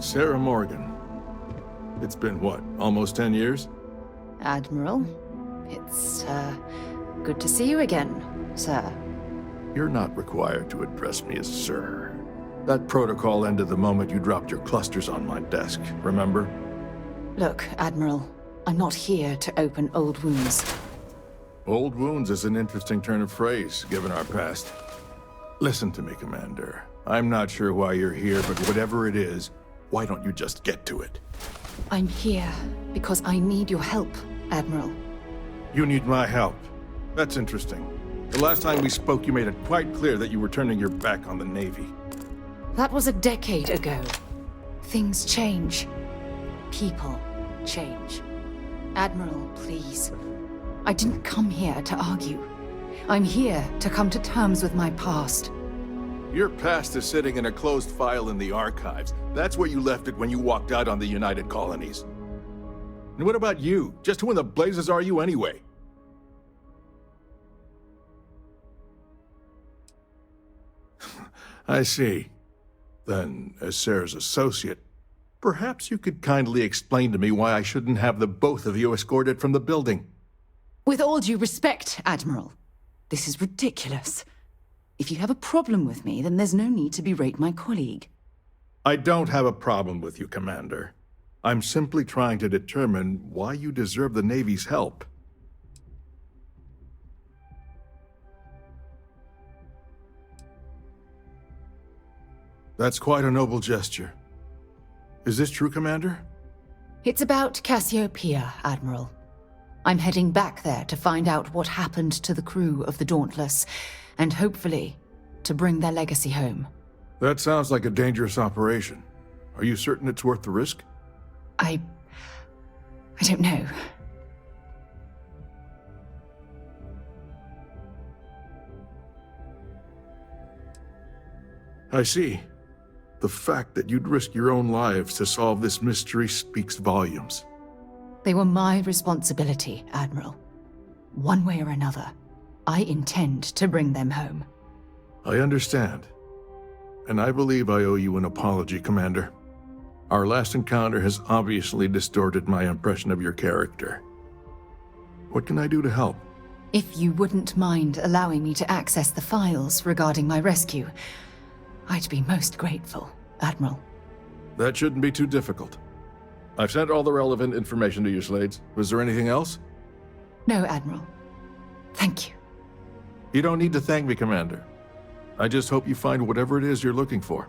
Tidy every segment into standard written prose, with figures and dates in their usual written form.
Sarah Morgan. It's been what, almost 10 years? Admiral, it's, good to see you again, sir. You're not required to address me as sir. That protocol ended the moment you dropped your clusters on my desk, remember? Look, Admiral, I'm not here to open old wounds. Old wounds is an interesting turn of phrase, given our past. Listen to me, Commander. I'm not sure why you're here, but whatever it is, why don't you just get to it? I'm here because I need your help, Admiral. You need my help. That's interesting. The last time we spoke, you made it quite clear that you were turning your back on the Navy. That was a decade ago. Things change. People change. Admiral, please. I didn't come here to argue. I'm here to come to terms with my past. Your past is sitting in a closed file in the archives. That's where you left it when you walked out on the United Colonies. And what about you? Just who in the blazes are you anyway? I see. Then, as Sarah's associate, perhaps you could kindly explain to me why I shouldn't have the both of you escorted from the building. With all due respect, Admiral, this is ridiculous. If you have a problem with me, then there's no need to berate my colleague. I don't have a problem with you, Commander. I'm simply trying to determine why you deserve the Navy's help. That's quite a noble gesture. Is this true, Commander? It's about Cassiopeia, Admiral. I'm heading back there to find out what happened to the crew of the Dauntless, and hopefully, to bring their legacy home. That sounds like a dangerous operation. Are you certain it's worth the risk? I don't know. I see. The fact that you'd risk your own lives to solve this mystery speaks volumes. They were my responsibility, Admiral. One way or another, I intend to bring them home. I understand. And I believe I owe you an apology, Commander. Our last encounter has obviously distorted my impression of your character. What can I do to help? If you wouldn't mind allowing me to access the files regarding my rescue, I'd be most grateful, Admiral. That shouldn't be too difficult. I've sent all the relevant information to you, Slades. Was there anything else? No, Admiral. Thank you. You don't need to thank me, Commander. I just hope you find whatever it is you're looking for.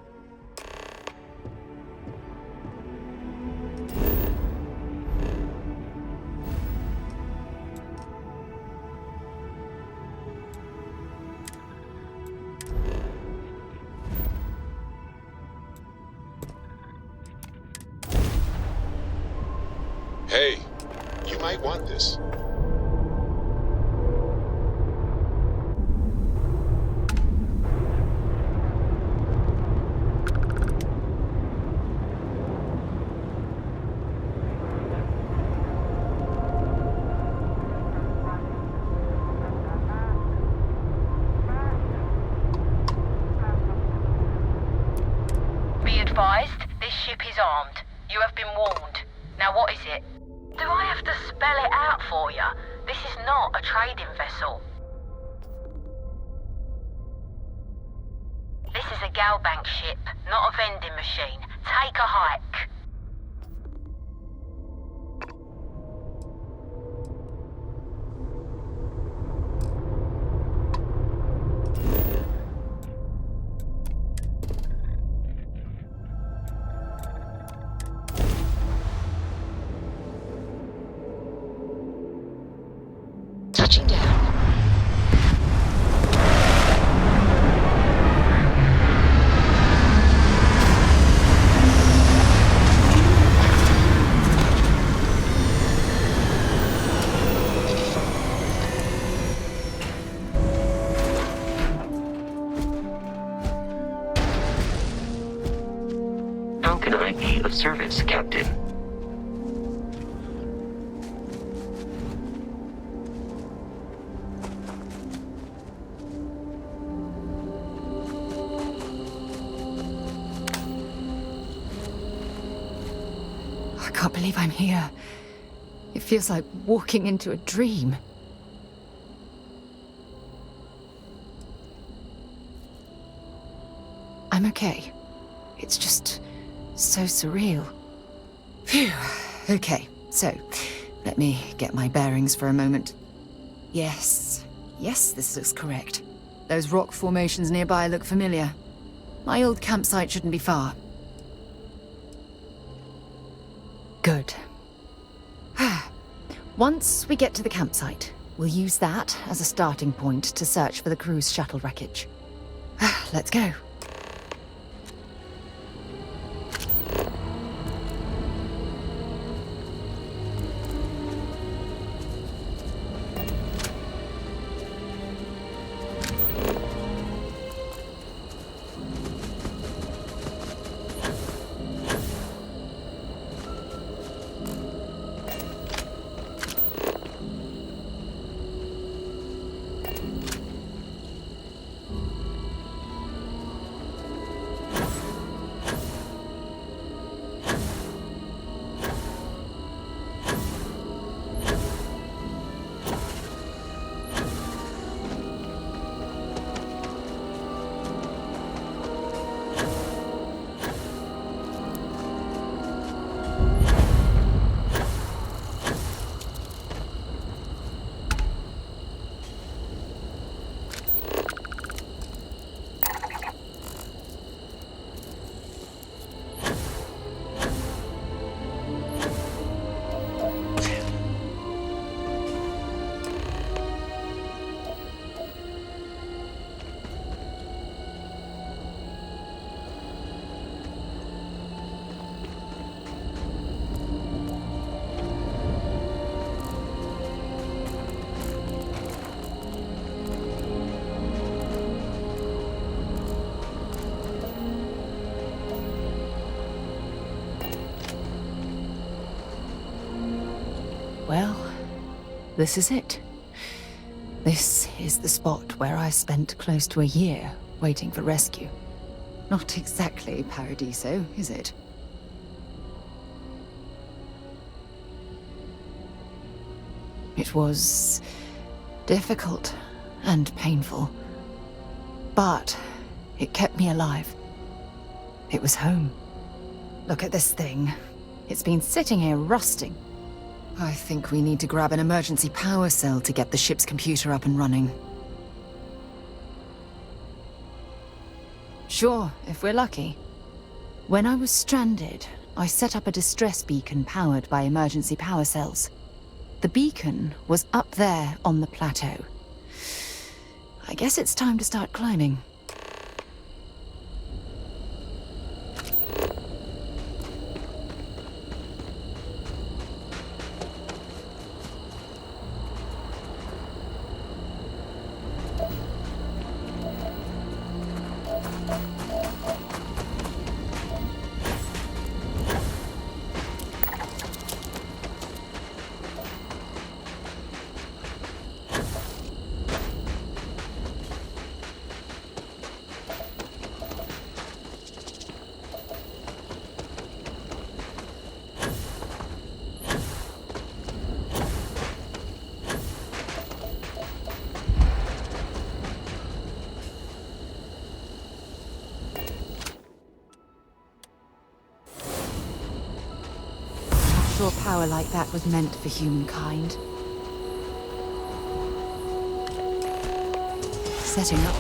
Hey, you might want this. Be advised, this ship is armed. You have been warned. Now what is it? Do I have to spell it out for you? This is not a trading vessel. This is a Galbank ship, not a vending machine. Take a hike. Touching down. How can I be of service, Captain? can't believe I'm here. It feels like walking into a dream. I'm okay. It's just so surreal. Phew. Okay, so let me get my bearings for a moment. Yes, this looks correct. Those rock formations nearby look familiar. My old campsite shouldn't be far. Good. Once we get to the campsite, we'll use that as a starting point to search for the cruise shuttle wreckage. Let's go. Well, this is it. This is the spot where I spent close to a year waiting for rescue. Not exactly Paradiso, is it? It was difficult and painful, but it kept me alive. It was home. Look at this thing. It's been sitting here rusting. I think we need to grab an emergency power cell to get the ship's computer up and running. Sure, if we're lucky. When I was stranded, I set up a distress beacon powered by emergency power cells. The beacon was up there on the plateau. I guess it's time to start climbing. Sure, power like that was meant for humankind. Setting up.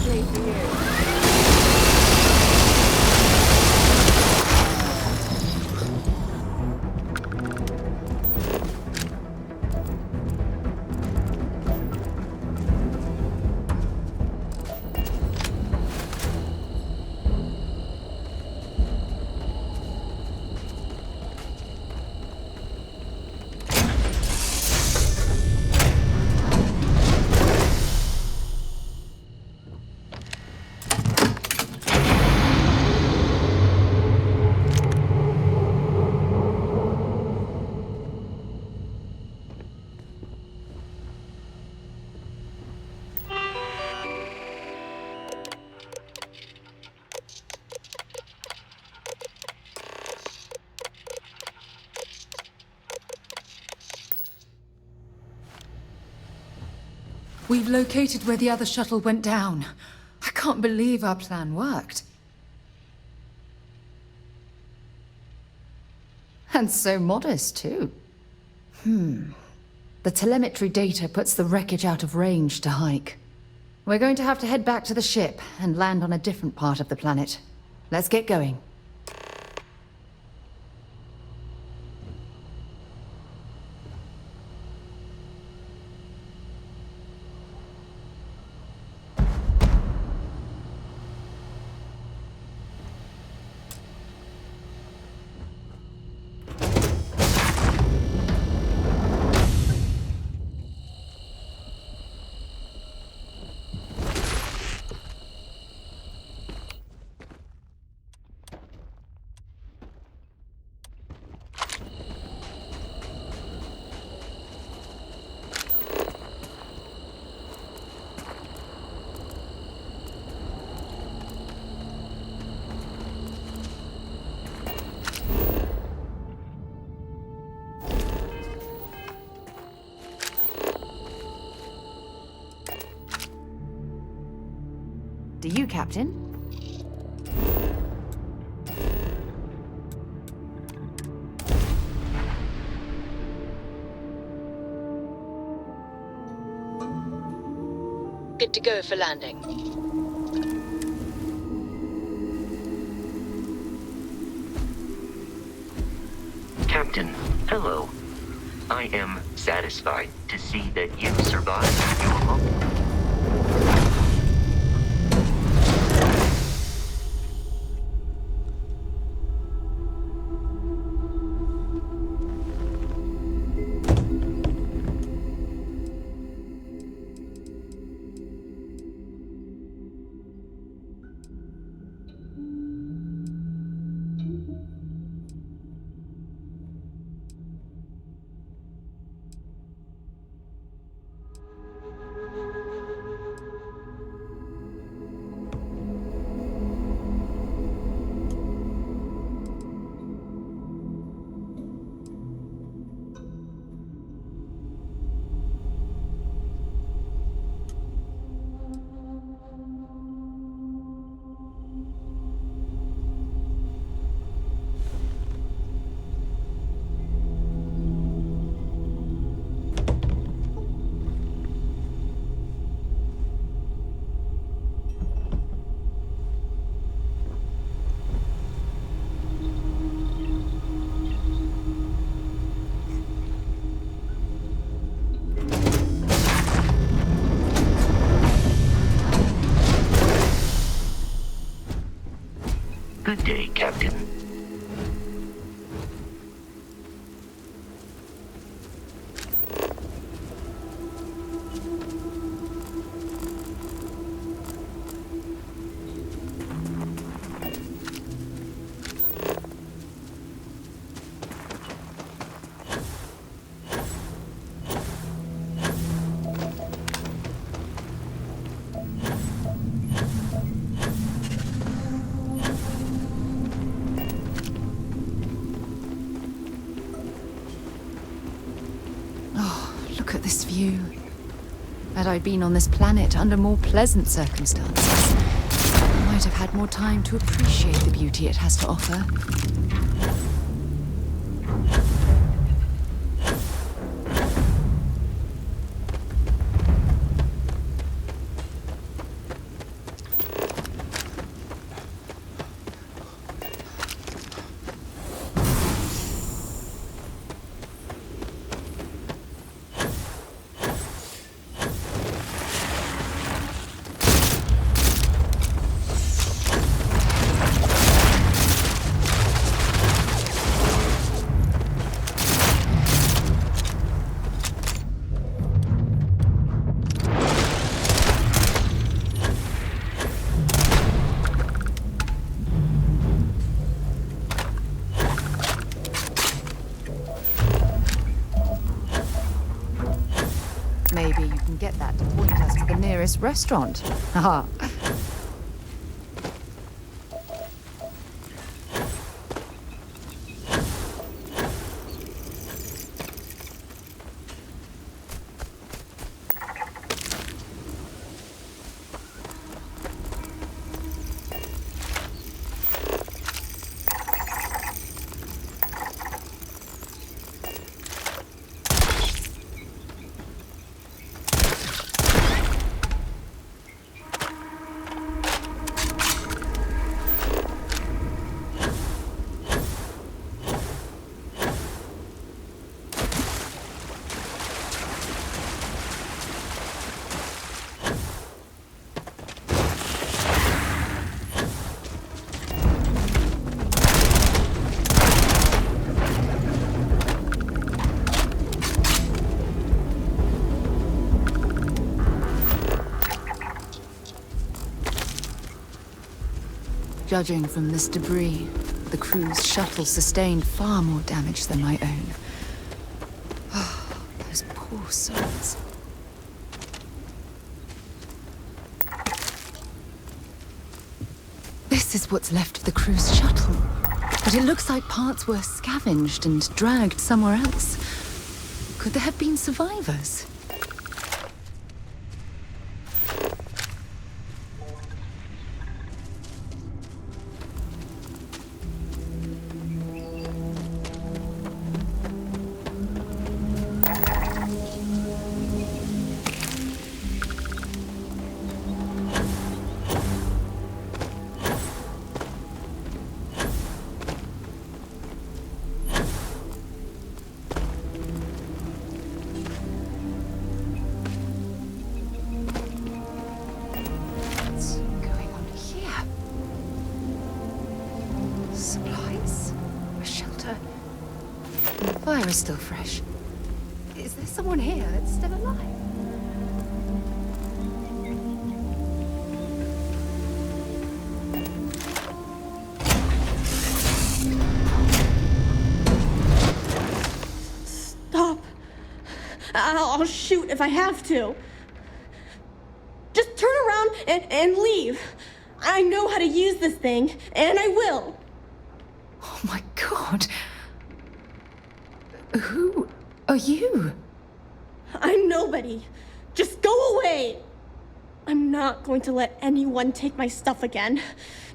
Especially for you. We've located where the other shuttle went down. I can't believe our plan worked. And so modest, too. The telemetry data puts the wreckage out of range to hike. We're going to have to head back to the ship and land on a different part of the planet. Let's get going. To you, Captain. Good to go for landing. Captain, hello. I am satisfied to see that you survived your moment. Good day, Captain. Look at this view. Had I been on this planet under more pleasant circumstances, I might have had more time to appreciate the beauty it has to offer. nearest restaurant. Haha. Judging from this debris, the crew's shuttle sustained far more damage than my own. Oh, those poor souls. This is what's left of the crew's shuttle. But it looks like parts were scavenged and dragged somewhere else. Could there have been survivors? Fire is still fresh. Is there someone here that's still alive? Stop. I'll shoot if I have to. Just turn around and leave. I know how to use this thing, and I will. Oh my God. Who are you? I'm nobody. Just go away. I'm not going to let anyone take my stuff again.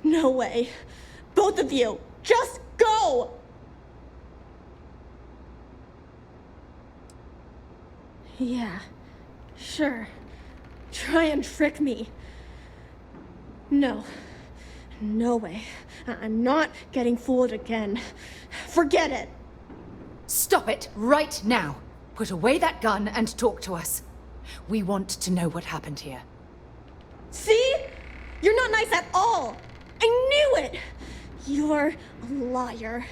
No way. Both of you, just go! Yeah, sure. Try and trick me. No. No way. I'm not getting fooled again. Forget it. Stop it right now. Put away that gun and talk to us. We want to know what happened here. See? You're not nice at all. I knew it. You're a liar.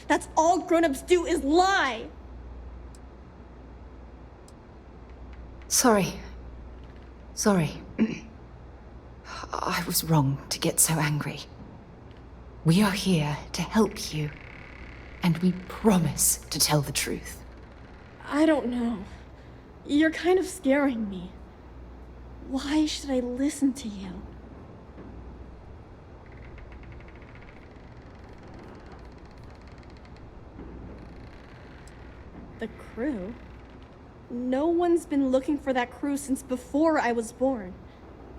That's all grown-ups do is lie. Sorry. I was wrong to get so angry. We are here to help you. And we promise to tell the truth. I don't know. You're kind of scaring me. Why should I listen to you? The crew? No one's been looking for that crew since before I was born.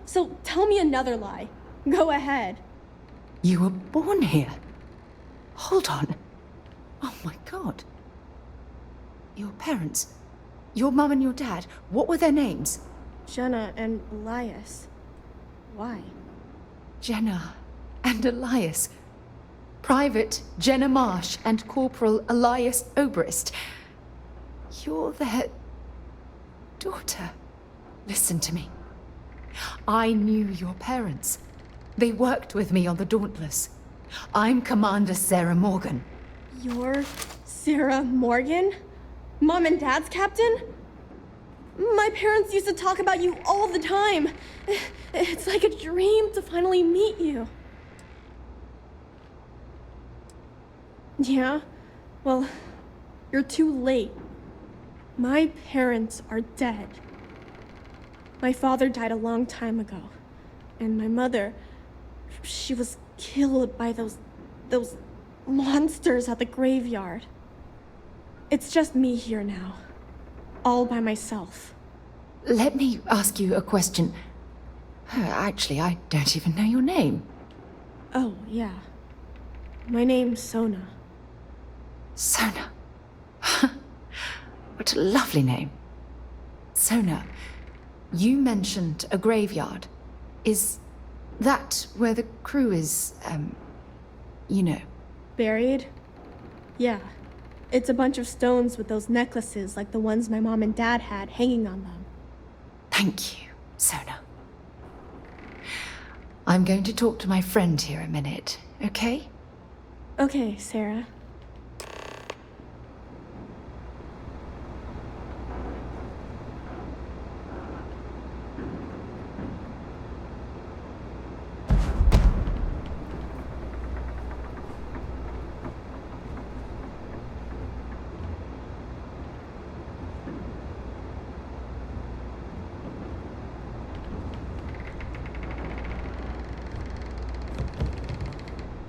So tell me another lie. Go ahead. You were born here? Hold on. Oh my God. Your parents, your mum and your dad, what were their names? Jenna and Elias. Why? Jenna and Elias. Private Jenna Marsh and Corporal Elias Obrist. You're their daughter. Listen to me. I knew your parents. They worked with me on the Dauntless. I'm Commander Sarah Morgan. You're Sarah Morgan? Mom and Dad's captain? My parents used to talk about you all the time. It's like a dream to finally meet you. Yeah? Well, you're too late. My parents are dead. My father died a long time ago. And my mother, she was killed by those monsters at the graveyard. It's just me here now. All by myself. Let me ask you a question. Actually, I don't even know your name. Oh, yeah. My name's Sona. Sona. What a lovely name. Sona, you mentioned a graveyard. Is that where the crew is, you know? Buried? Yeah. It's a bunch of stones with those necklaces like the ones my mom and dad had hanging on them. Thank you, Sona. I'm going to talk to my friend here a minute, okay? Okay, Sarah.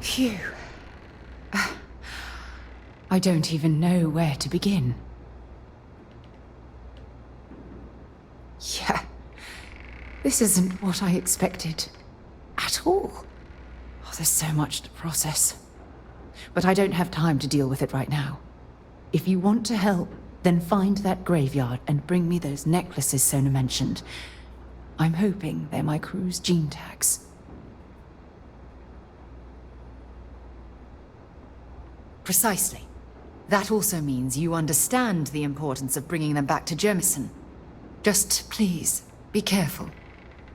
Phew. I don't even know where to begin. Yeah. This isn't what I expected. At all. Oh, there's so much to process. But I don't have time to deal with it right now. If you want to help, then find that graveyard and bring me those necklaces Sona mentioned. I'm hoping they're my crew's gene tags. Precisely. That also means you understand the importance of bringing them back to Jemison. Just please, be careful.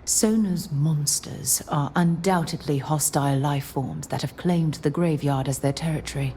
Sona's monsters are undoubtedly hostile life forms that have claimed the graveyard as their territory.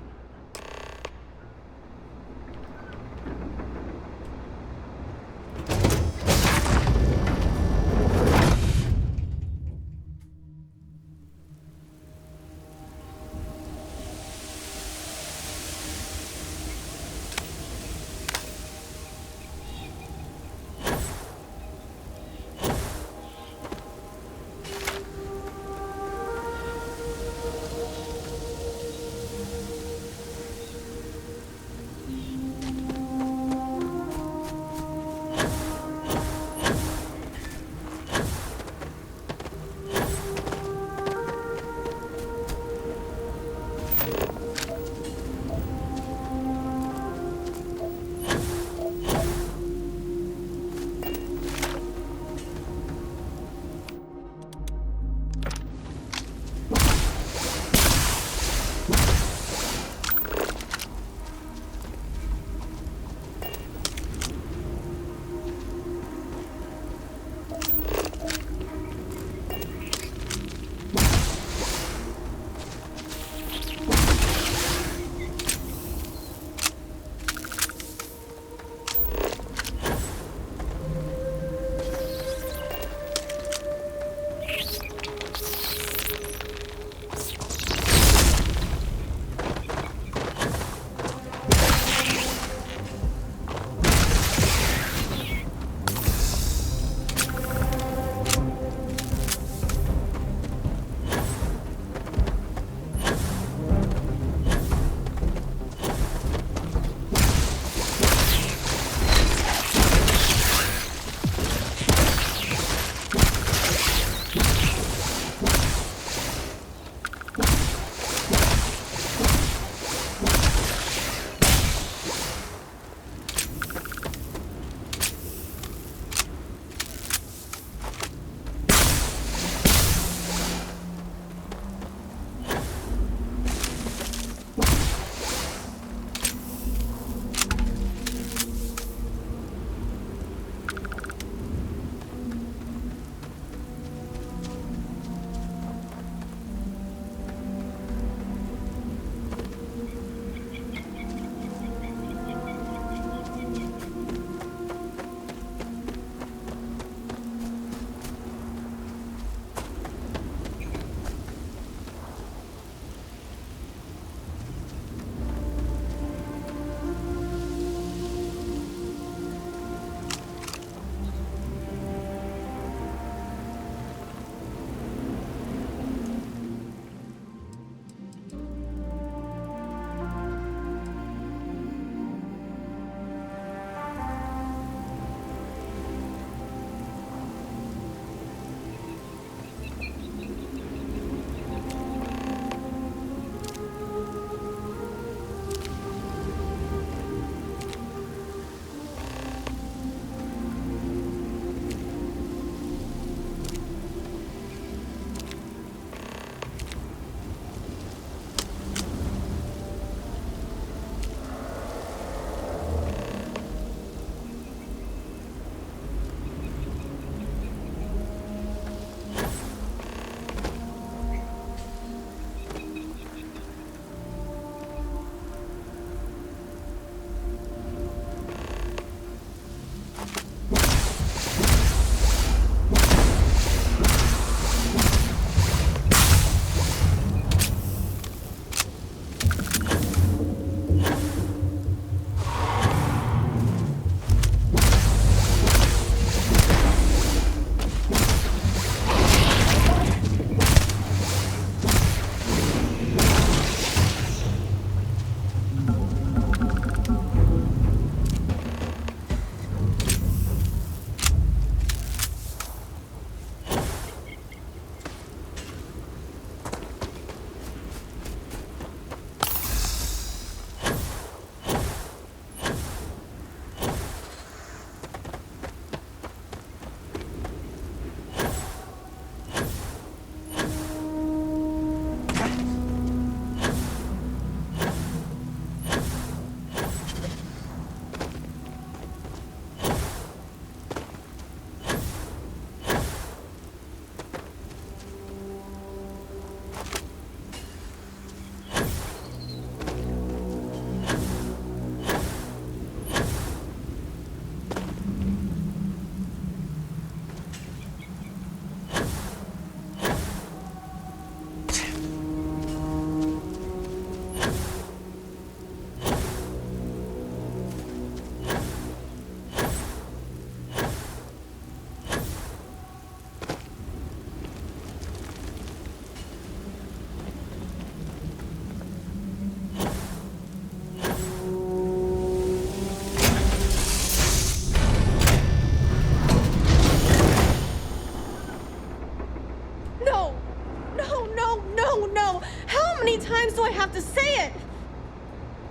No, no, no, no! How many times do I have to say it?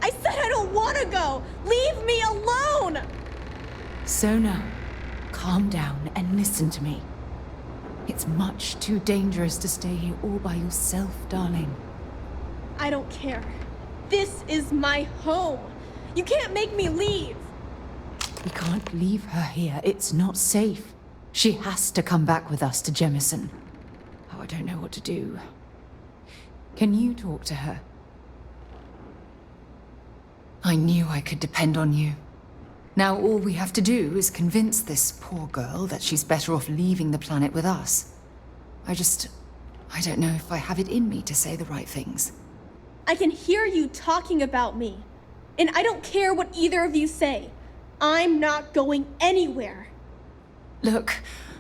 I said I don't want to go! Leave me alone! Sona, calm down and listen to me. It's much too dangerous to stay here all by yourself, darling. I don't care. This is my home. You can't make me leave. We can't leave her here. It's not safe. She has to come back with us to Jemison. Oh, I don't know what to do. Can you talk to her? I knew I could depend on you. Now all we have to do is convince this poor girl that she's better off leaving the planet with us. I don't know if I have it in me to say the right things. I can hear you talking about me. And I don't care what either of you say. I'm not going anywhere. Look,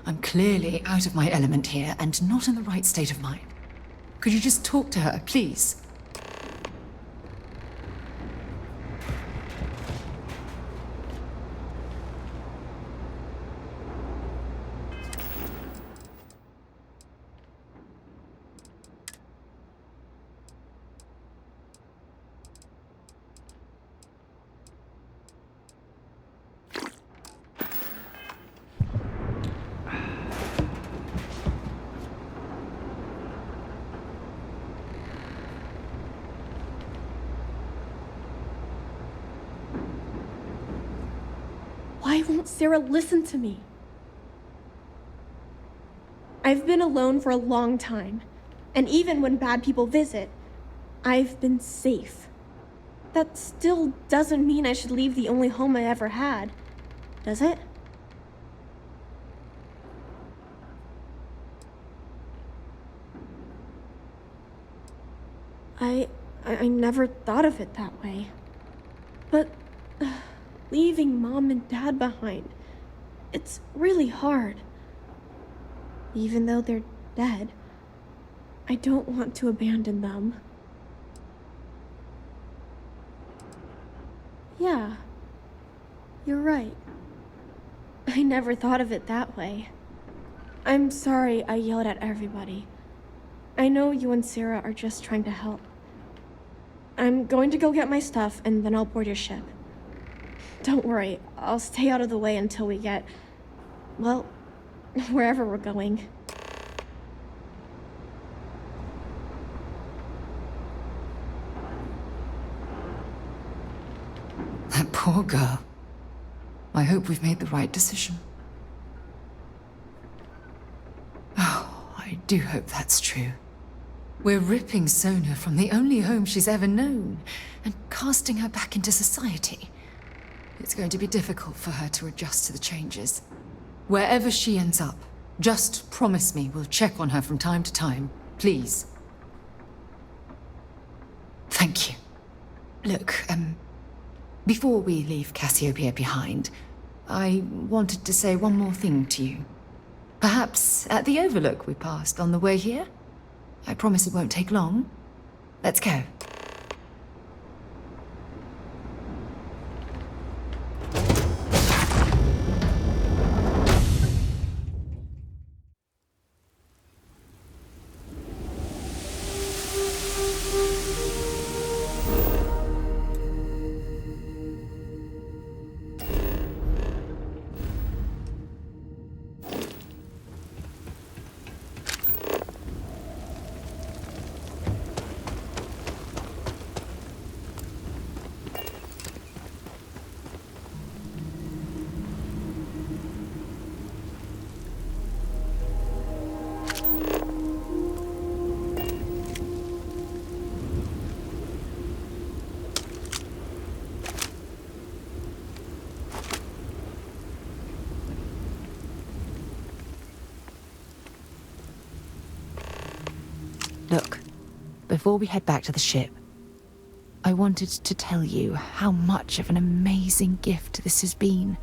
I'm clearly out of my element here and not in the right state of mind. Could you just talk to her, please? Why won't Sarah listen to me? I've been alone for a long time, and even when bad people visit, I've been safe. That still doesn't mean I should leave the only home I ever had, does it? I never thought of it that way. But leaving Mom and Dad behind, it's really hard. Even though they're dead, I don't want to abandon them. Yeah, you're right. I never thought of it that way. I'm sorry I yelled at everybody. I know you and Sarah are just trying to help. I'm going to go get my stuff and then I'll board your ship. Don't worry, I'll stay out of the way until we get, well, wherever we're going. That poor girl. I hope we've made the right decision. Oh, I do hope that's true. We're ripping Sona from the only home she's ever known and casting her back into society. It's going to be difficult for her to adjust to the changes. Wherever she ends up, just promise me we'll check on her from time to time, please. Thank you. Look, before we leave Cassiopeia behind, I wanted to say one more thing to you. Perhaps at the overlook we passed on the way here? I promise it won't take long. Let's go. Look, before we head back to the ship, I wanted to tell you how much of an amazing gift this has been.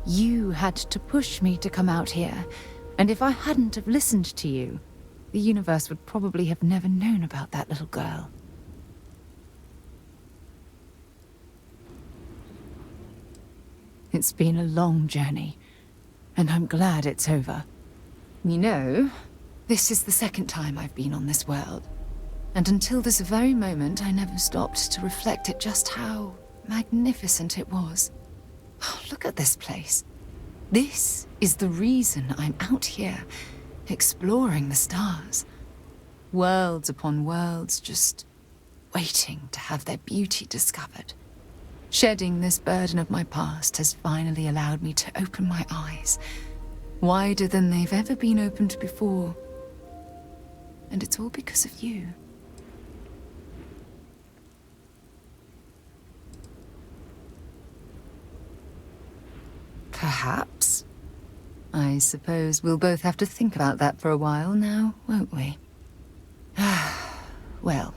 You had to push me to come out here, and if I hadn't have listened to you, the universe would probably have never known about that little girl. It's been a long journey, and I'm glad it's over. You know, This is the second time I've been on this world. And until this very moment, I never stopped to reflect at just how magnificent it was. Oh, look at this place. This is the reason I'm out here, exploring the stars. Worlds upon worlds, just waiting to have their beauty discovered. Shedding this burden of my past has finally allowed me to open my eyes, wider than they've ever been opened before. And it's all because of you. Perhaps. I suppose we'll both have to think about that for a while now, won't we? Well,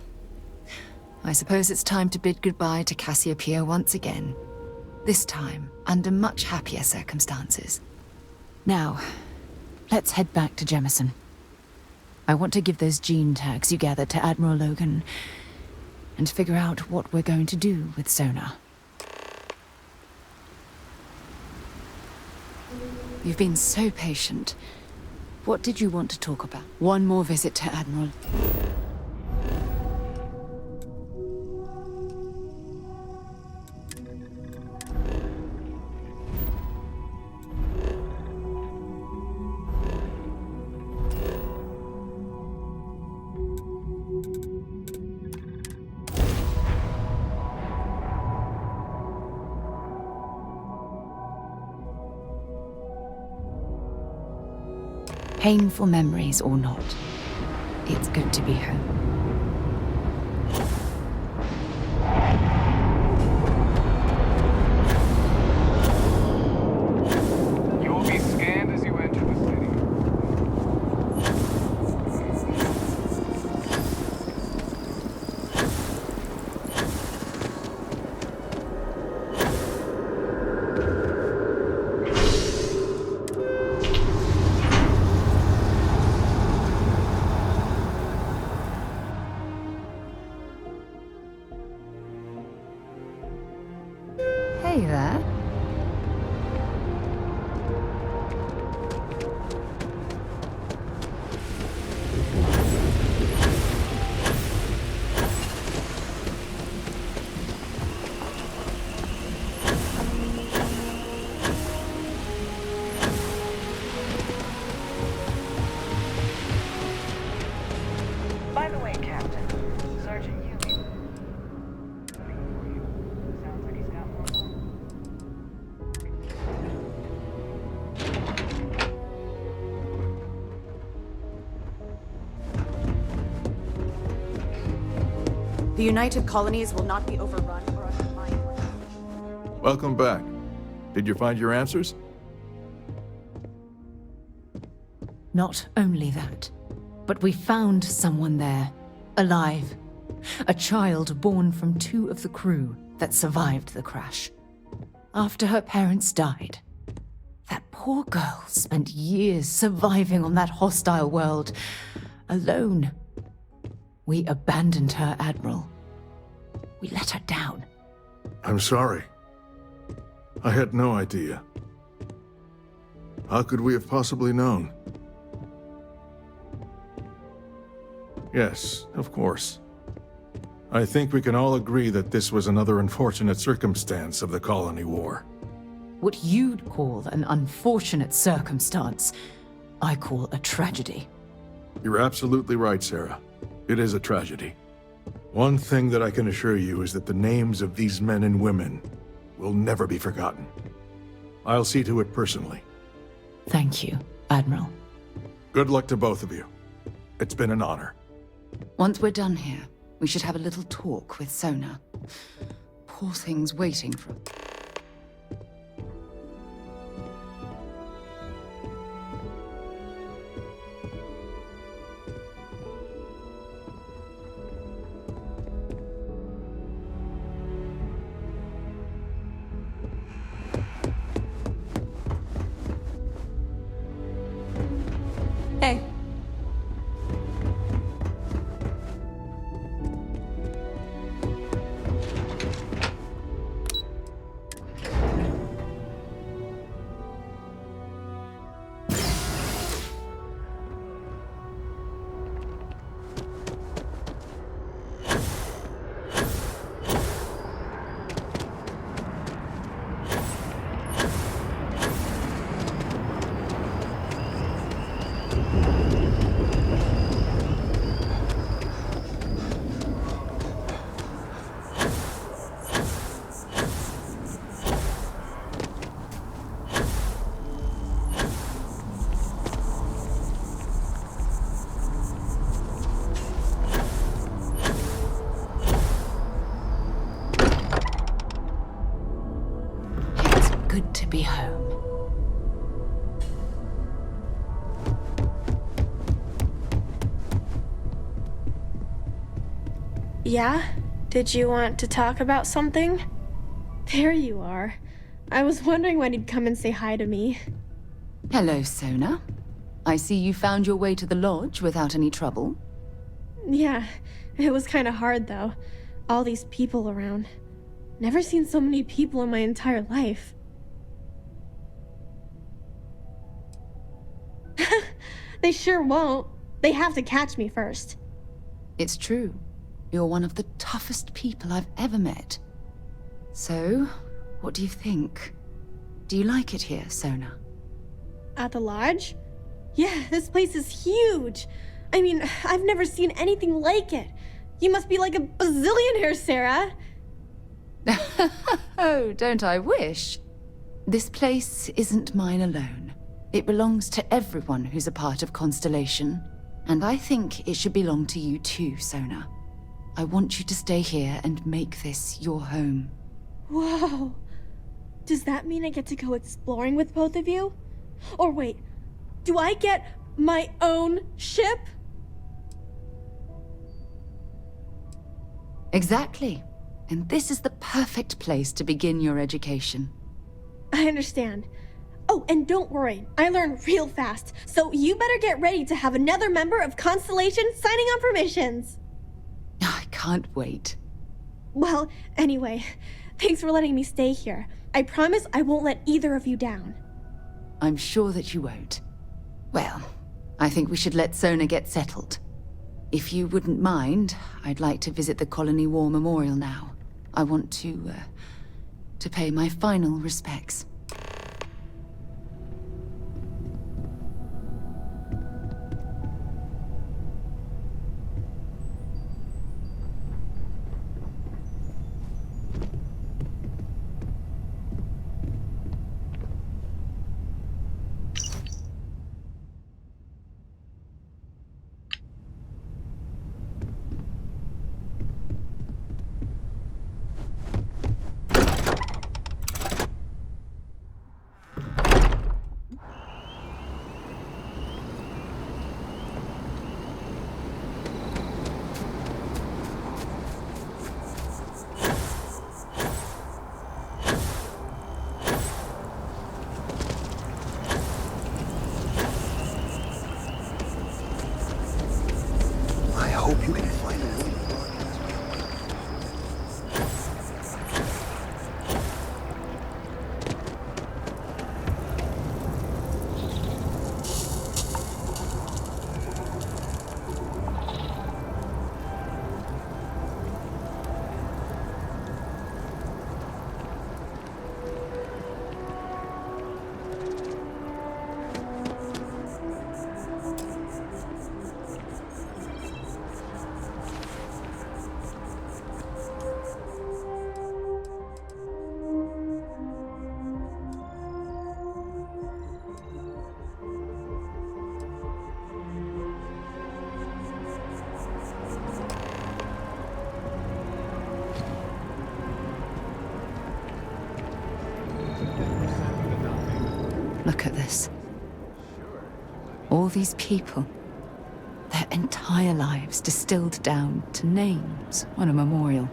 I suppose it's time to bid goodbye to Cassiopeia once again. This time, under much happier circumstances. Now, let's head back to Jemison. I want to give those gene tags you gathered to Admiral Logan, and figure out what we're going to do with Sona. You've been so patient. What did you want to talk about? One more visit to Admiral. Painful memories or not, it's good to be home. You will be scanned as you enter the city. Hey there. By the way, Captain, Sergeant Yu. Sounds like he's got more. The United Colonies will not be overrun or undermined. Welcome back. Did you find your answers? Not only that, but we found someone there, alive. A child born from 2 of the crew that survived the crash. After her parents died, that poor girl spent years surviving on that hostile world, alone. We abandoned her, Admiral. We let her down. I'm sorry. I had no idea. How could we have possibly known? Yes, of course. I think we can all agree that this was another unfortunate circumstance of the colony war. What you'd call an unfortunate circumstance, I call a tragedy. You're absolutely right, Sarah. It is a tragedy. One thing that I can assure you is that the names of these men and women will never be forgotten. I'll see to it personally. Thank you, Admiral. Good luck to both of you. It's been an honor. Once we're done here, we should have a little talk with Sona. Poor thing's waiting for... Hey. be home. Yeah? Did you want to talk about something? There you are. I was wondering when you'd come and say hi to me. Hello, Sona. I see you found your way to the lodge without any trouble. Yeah, it was kind of hard though. All these people around. Never seen so many people in my entire life. They sure won't. They have to catch me first. It's true. You're one of the toughest people I've ever met. So, what do you think? Do you like it here, Sona? At the lodge? Yeah, this place is huge. I mean, I've never seen anything like it. You must be like a bazillionaire, Sarah. Oh, don't I wish? This place isn't mine alone. It belongs to everyone who's a part of Constellation. And I think it should belong to you too, Sona. I want you to stay here and make this your home. Whoa. Does that mean I get to go exploring with both of you? Or wait, do I get my own ship? Exactly. And this is the perfect place to begin your education. I understand. Oh, and don't worry, I learn real fast, so you better get ready to have another member of Constellation signing on for missions. I can't wait. Well, anyway, thanks for letting me stay here. I promise I won't let either of you down. I'm sure that you won't. Well, I think we should let Sona get settled. If you wouldn't mind, I'd like to visit the Colony War Memorial now. I want to pay my final respects. Look at this. All these people. Their entire lives distilled down to names on a memorial.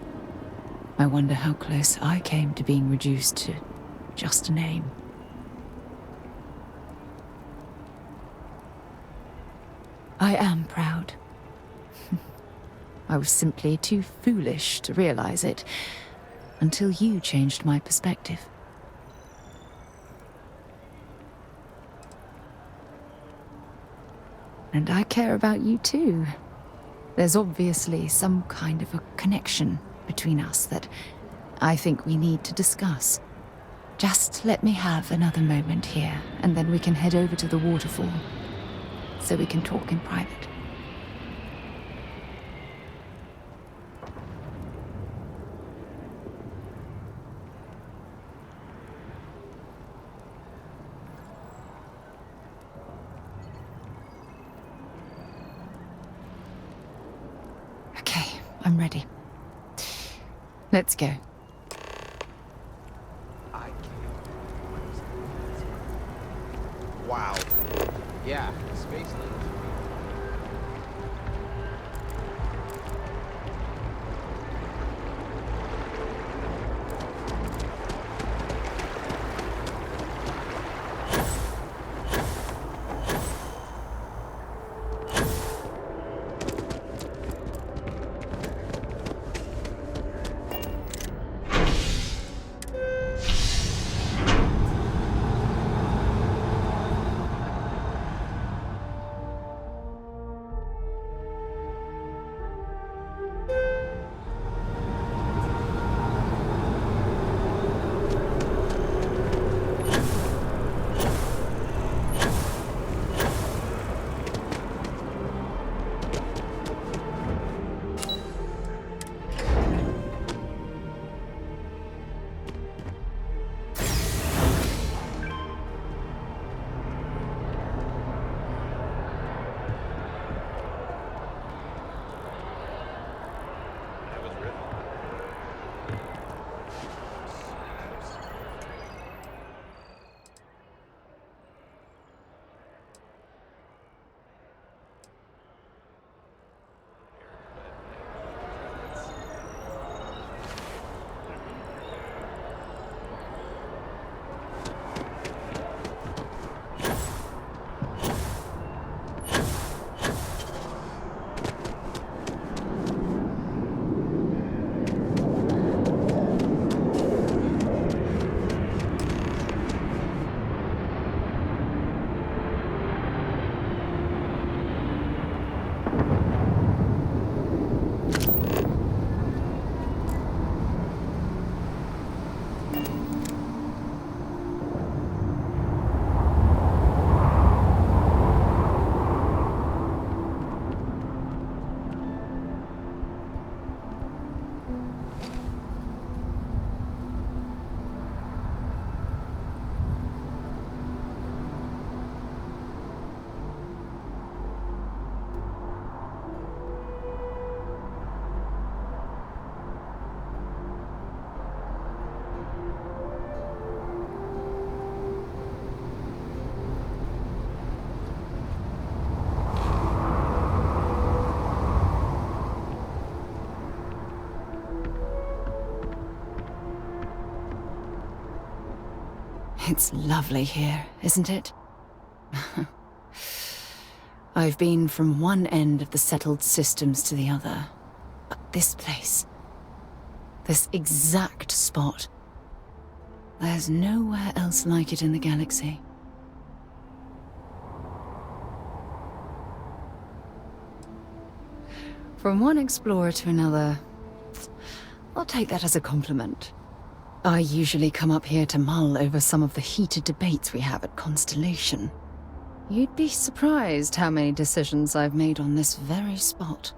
I wonder how close I came to being reduced to just a name. I am proud. I was simply too foolish to realize it until you changed my perspective. And I care about you too. There's obviously some kind of a connection between us that I think we need to discuss. Just let me have another moment here, and then we can head over to the waterfall, so we can talk in private. I'm ready. Let's go. I can't. Yeah, space needles. It's lovely here, isn't it? I've been from one end of the settled systems to the other. But this place, this exact spot, there's nowhere else like it in the galaxy. From one explorer to another, I'll take that as a compliment. I usually come up here to mull over some of the heated debates we have at Constellation. You'd be surprised how many decisions I've made on this very spot.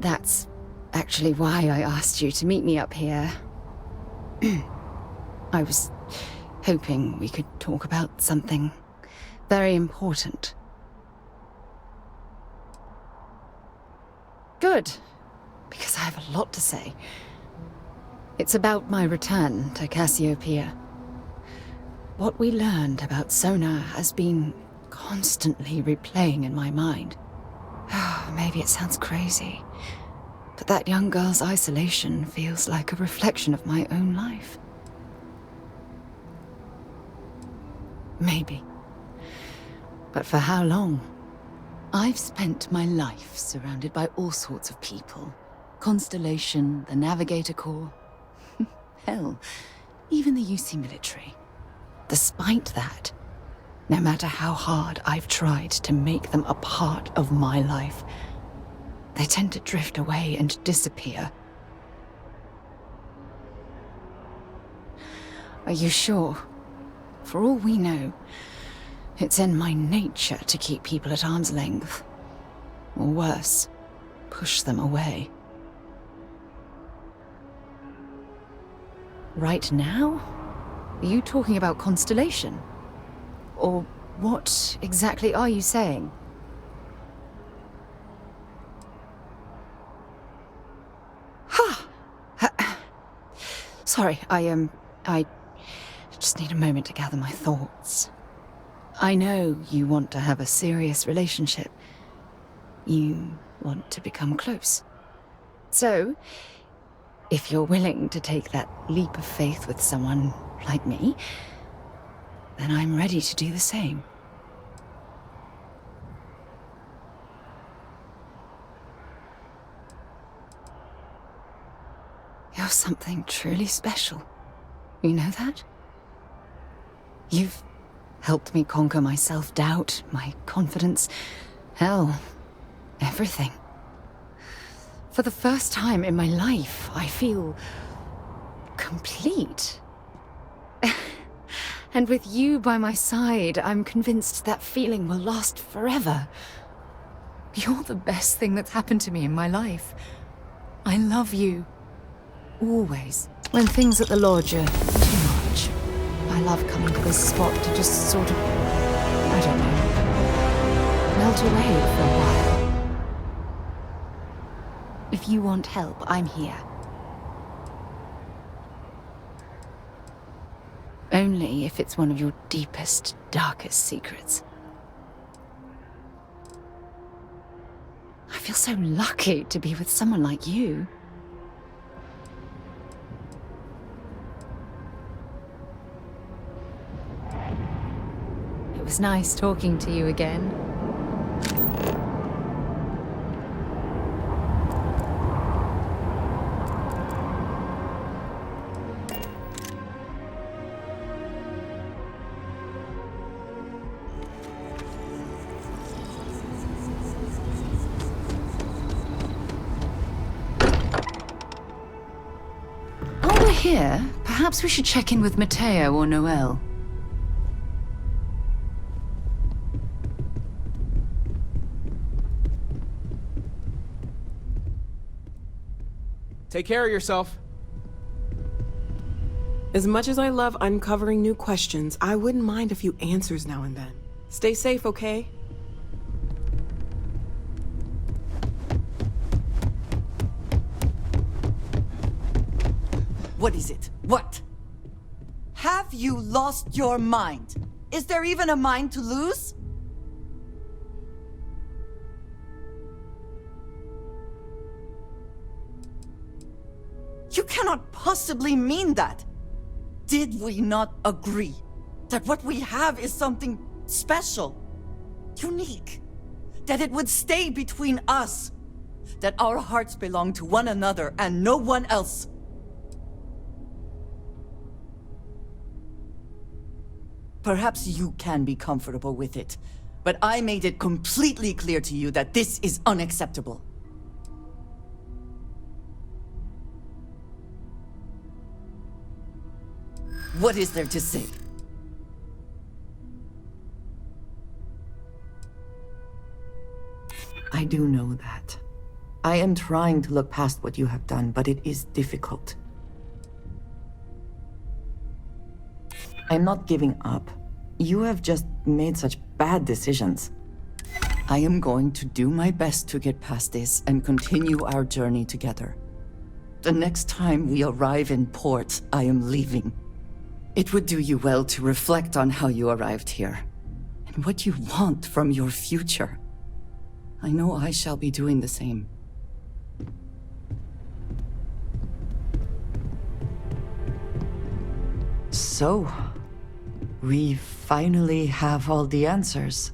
That's actually why I asked you to meet me up here. I was hoping we could talk about something very important. Good, because I have a lot to say. It's about my return to Cassiopeia. What we learned about Sona has been constantly replaying in my mind. Maybe it sounds crazy, but that young girl's isolation feels like a reflection of my own life. Maybe. But for how long? I've spent my life surrounded by all sorts of people. Constellation, the Navigator Corps. Hell, even the UC military. Despite that, no matter how hard I've tried to make them a part of my life, they tend to drift away and disappear. Are you sure? For all we know, it's in my nature to keep people at arm's length. Or worse, push them away. Right now? Are you talking about Constellation? Or what exactly are you saying? Sorry, I just need a moment to gather my thoughts. I know you want to have a serious relationship. You want to become close. So, if you're willing to take that leap of faith with someone like me, then I'm ready to do the same. You're something truly special. You know that? You've helped me conquer my self-doubt, my confidence, hell, everything. For the first time in my life, I feel complete. And with you by my side, I'm convinced that feeling will last forever. You're the best thing that's happened to me in my life. I love you. Always. When things at the lodge are too much, I love coming to this spot to just sort of, I don't know, melt away for a while. If you want help, I'm here. Only if it's one of your deepest, darkest secrets. I feel so lucky to be with someone like you. It was nice talking to you again. While we're here, perhaps we should check in with Mateo or Noel. Take care of yourself. As much as I love uncovering new questions, I wouldn't mind a few answers now and then. Stay safe, okay? What is it? What? Have you lost your mind? Is there even a mind to lose? You cannot possibly mean that. Did we not agree that what we have is something special, unique, that it would stay between us, that our hearts belong to one another and no one else? Perhaps you can be comfortable with it, but I made it completely clear to you that this is unacceptable. What is there to say? I do know that. I am trying to look past what you have done, but it is difficult. I'm not giving up. You have just made such bad decisions. I am going to do my best to get past this and continue our journey together. The next time we arrive in port, I am leaving. It would do you well to reflect on how you arrived here, and what you want from your future. I know I shall be doing the same. So, we finally have all the answers.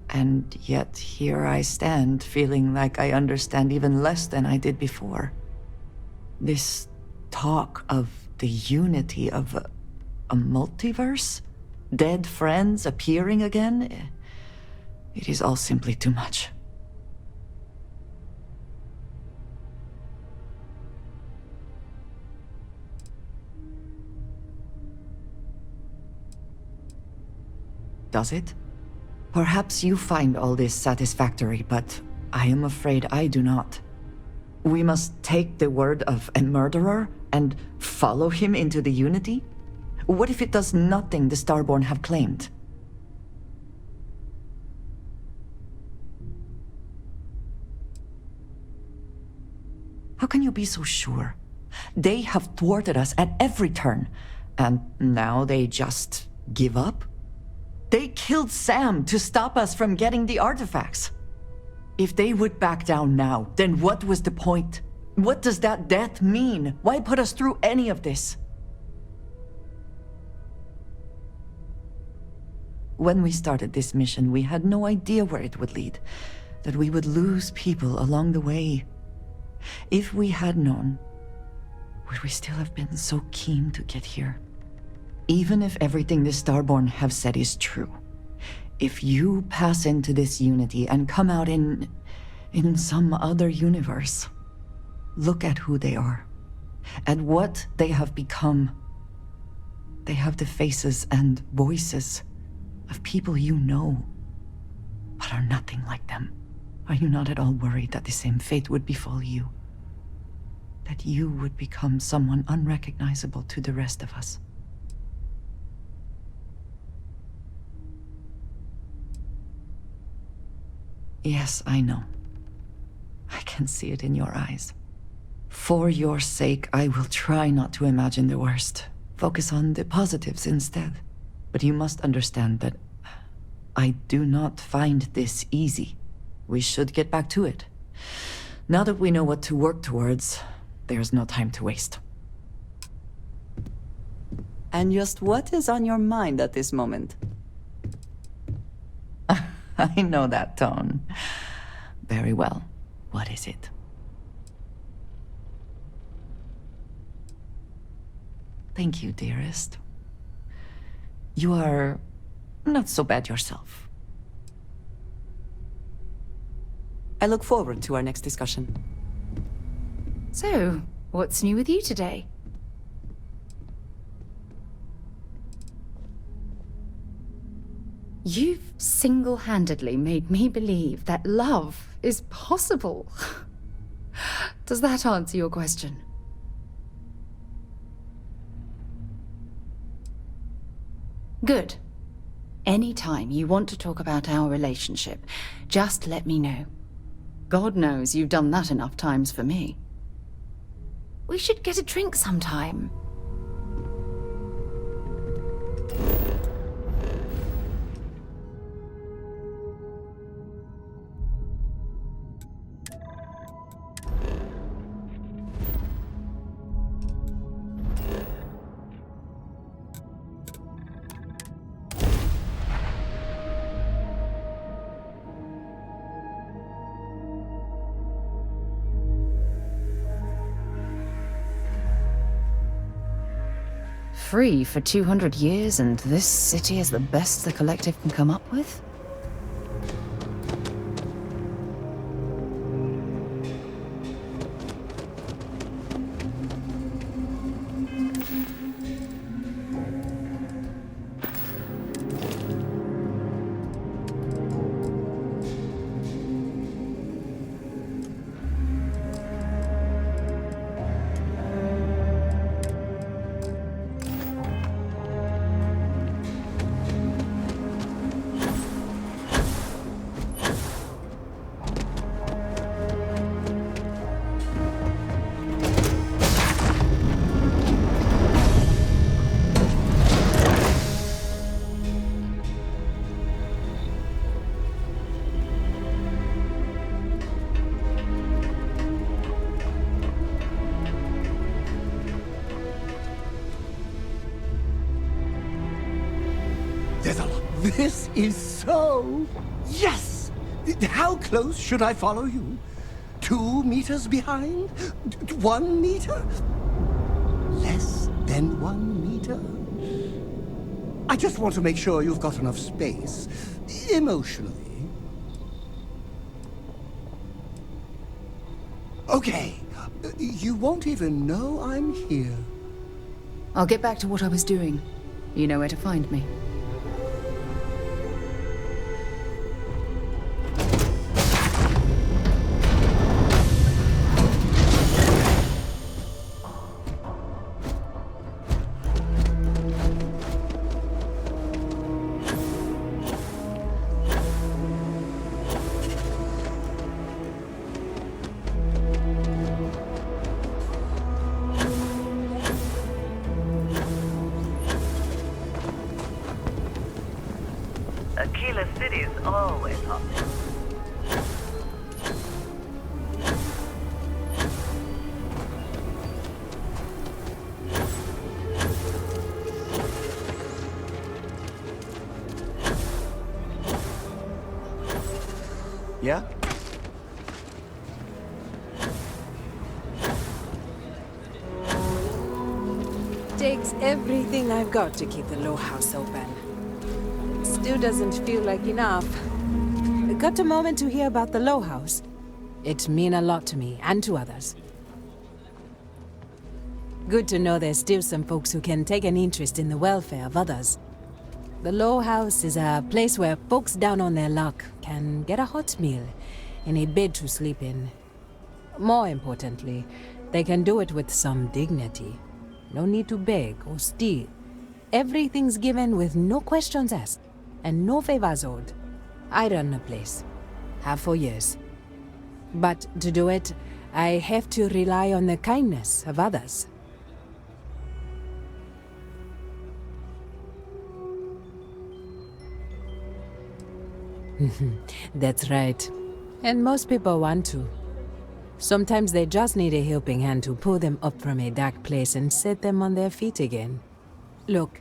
And yet here I stand, feeling like I understand even less than I did before. This talk of the unity of a multiverse? Dead friends appearing again? It is all simply too much. Does it? Perhaps you find all this satisfactory, but I am afraid I do not. We must take the word of a murderer and follow him into the Unity? What if it does nothing the Starborn have claimed? How can you be so sure? They have thwarted us at every turn, and now they just give up? They killed Sam to stop us from getting the artifacts. If they would back down now, then what was the point? What does that death mean? Why put us through any of this? When we started this mission, we had no idea where it would lead, that we would lose people along the way. If we had known, would we still have been so keen to get here? Even if everything the Starborn have said is true, if you pass into this Unity and come out in some other universe, look at who they are, at what they have become. They have the faces and voices of people you know, but are nothing like them. Are you not at all worried that the same fate would befall you? That you would become someone unrecognizable to the rest of us? Yes, I know. I can see it in your eyes. For your sake, I will try not to imagine the worst. Focus on the positives instead. But you must understand that I do not find this easy. We should get back to it. Now that we know what to work towards, there's no time to waste. And just what is on your mind at this moment? I know that tone. Very well. What is it? Thank you, dearest. You are not so bad yourself. I look forward to our next discussion. So, what's new with you today? You've single-handedly made me believe that love is possible. Does that answer your question? Good. Anytime you want to talk about our relationship, just let me know. God knows you've done that enough times for me. We should get a drink sometime. Free for 200 years, and this city is the best the Collective can come up with? This is so... Yes! How close should I follow you? 2 meters behind? 1 meter? Less than 1 meter? I just want to make sure you've got enough space, emotionally. Okay, you won't even know I'm here. I'll get back to what I was doing. You know where to find me. Aquila City's always hot. Yeah? Takes everything I've got to keep the Low House open. Still doesn't feel like enough. Got a moment to hear about the Low House? It mean a lot to me, and to others. Good to know there's still some folks who can take an interest in the welfare of others. The Low House is a place where folks down on their luck can get a hot meal and a bed to sleep in. More importantly, they can do it with some dignity. No need to beg or steal. Everything's given with no questions asked, and no favors owed. I run the place. Have for years. But to do it, I have to rely on the kindness of others. That's right. And most people want to. Sometimes they just need a helping hand to pull them up from a dark place and set them on their feet again. Look,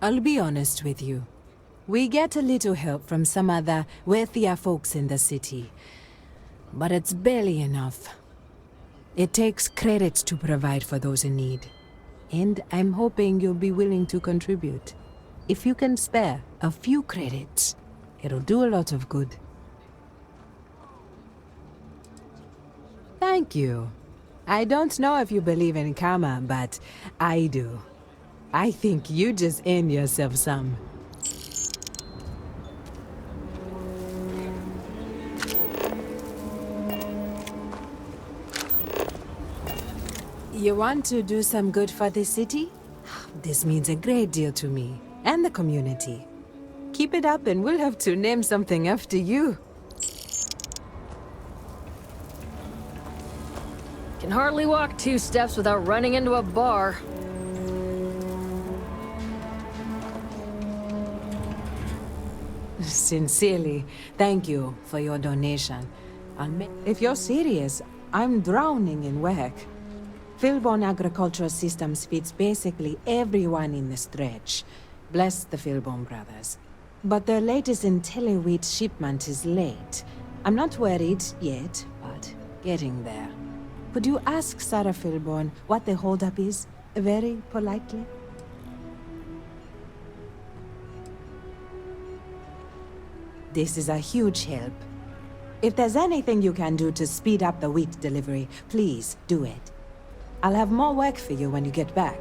I'll be honest with you. We get a little help from some other wealthier folks in the city, but it's barely enough. It takes credits to provide for those in need, and I'm hoping you'll be willing to contribute. If you can spare a few credits, it'll do a lot of good. Thank you. I don't know if you believe in karma, but I do. I think you just earned yourself some. You want to do some good for the city? This means a great deal to me, and the community. Keep it up and we'll have to name something after you. Can hardly walk 2 steps without running into a bar. Sincerely, thank you for your donation. If you're serious, I'm drowning in work. Philborn Agricultural Systems feeds basically everyone in the stretch. Bless the Philborn brothers. But their latest IntelliWheat shipment is late. I'm not worried yet, but getting there. Could you ask Sarah Philborn what the holdup is, very politely? This is a huge help. If there's anything you can do to speed up the wheat delivery, please do it. I'll have more work for you when you get back.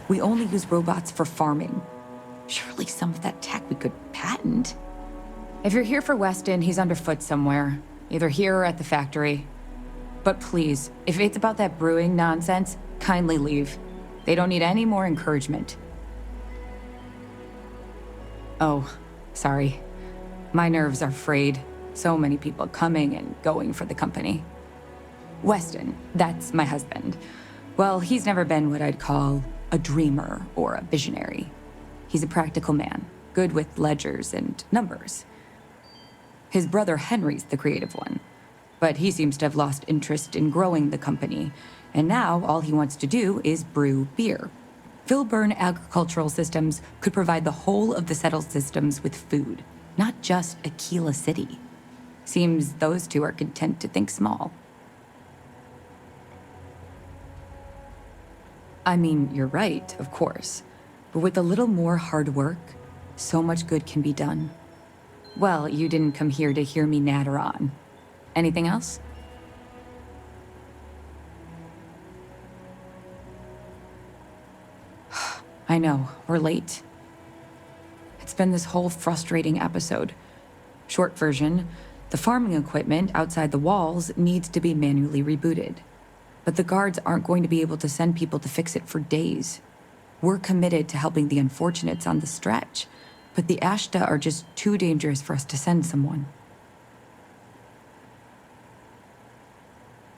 We only use robots for farming. Surely some of that tech we could patent. If you're here for Weston, he's underfoot somewhere. Either here or at the factory. But please, if it's about that brewing nonsense, kindly leave. They don't need any more encouragement. Oh, sorry. My nerves are frayed. So many people coming and going for the company. Weston, that's my husband. Well, he's never been what I'd call a dreamer or a visionary. He's a practical man, good with ledgers and numbers. His brother Henry's the creative one, but he seems to have lost interest in growing the company, and now all he wants to do is brew beer. Philburn Agricultural Systems could provide the whole of the settled systems with food, not just Aquila City. Seems those two are content to think small. I mean, you're right, of course. But with a little more hard work, so much good can be done. Well, you didn't come here to hear me natter on. Anything else? I know, we're late. It's been this whole frustrating episode. Short version, the farming equipment outside the walls needs to be manually rebooted. But the guards aren't going to be able to send people to fix it for days. We're committed to helping the unfortunates on the stretch, but the Ashta are just too dangerous for us to send someone.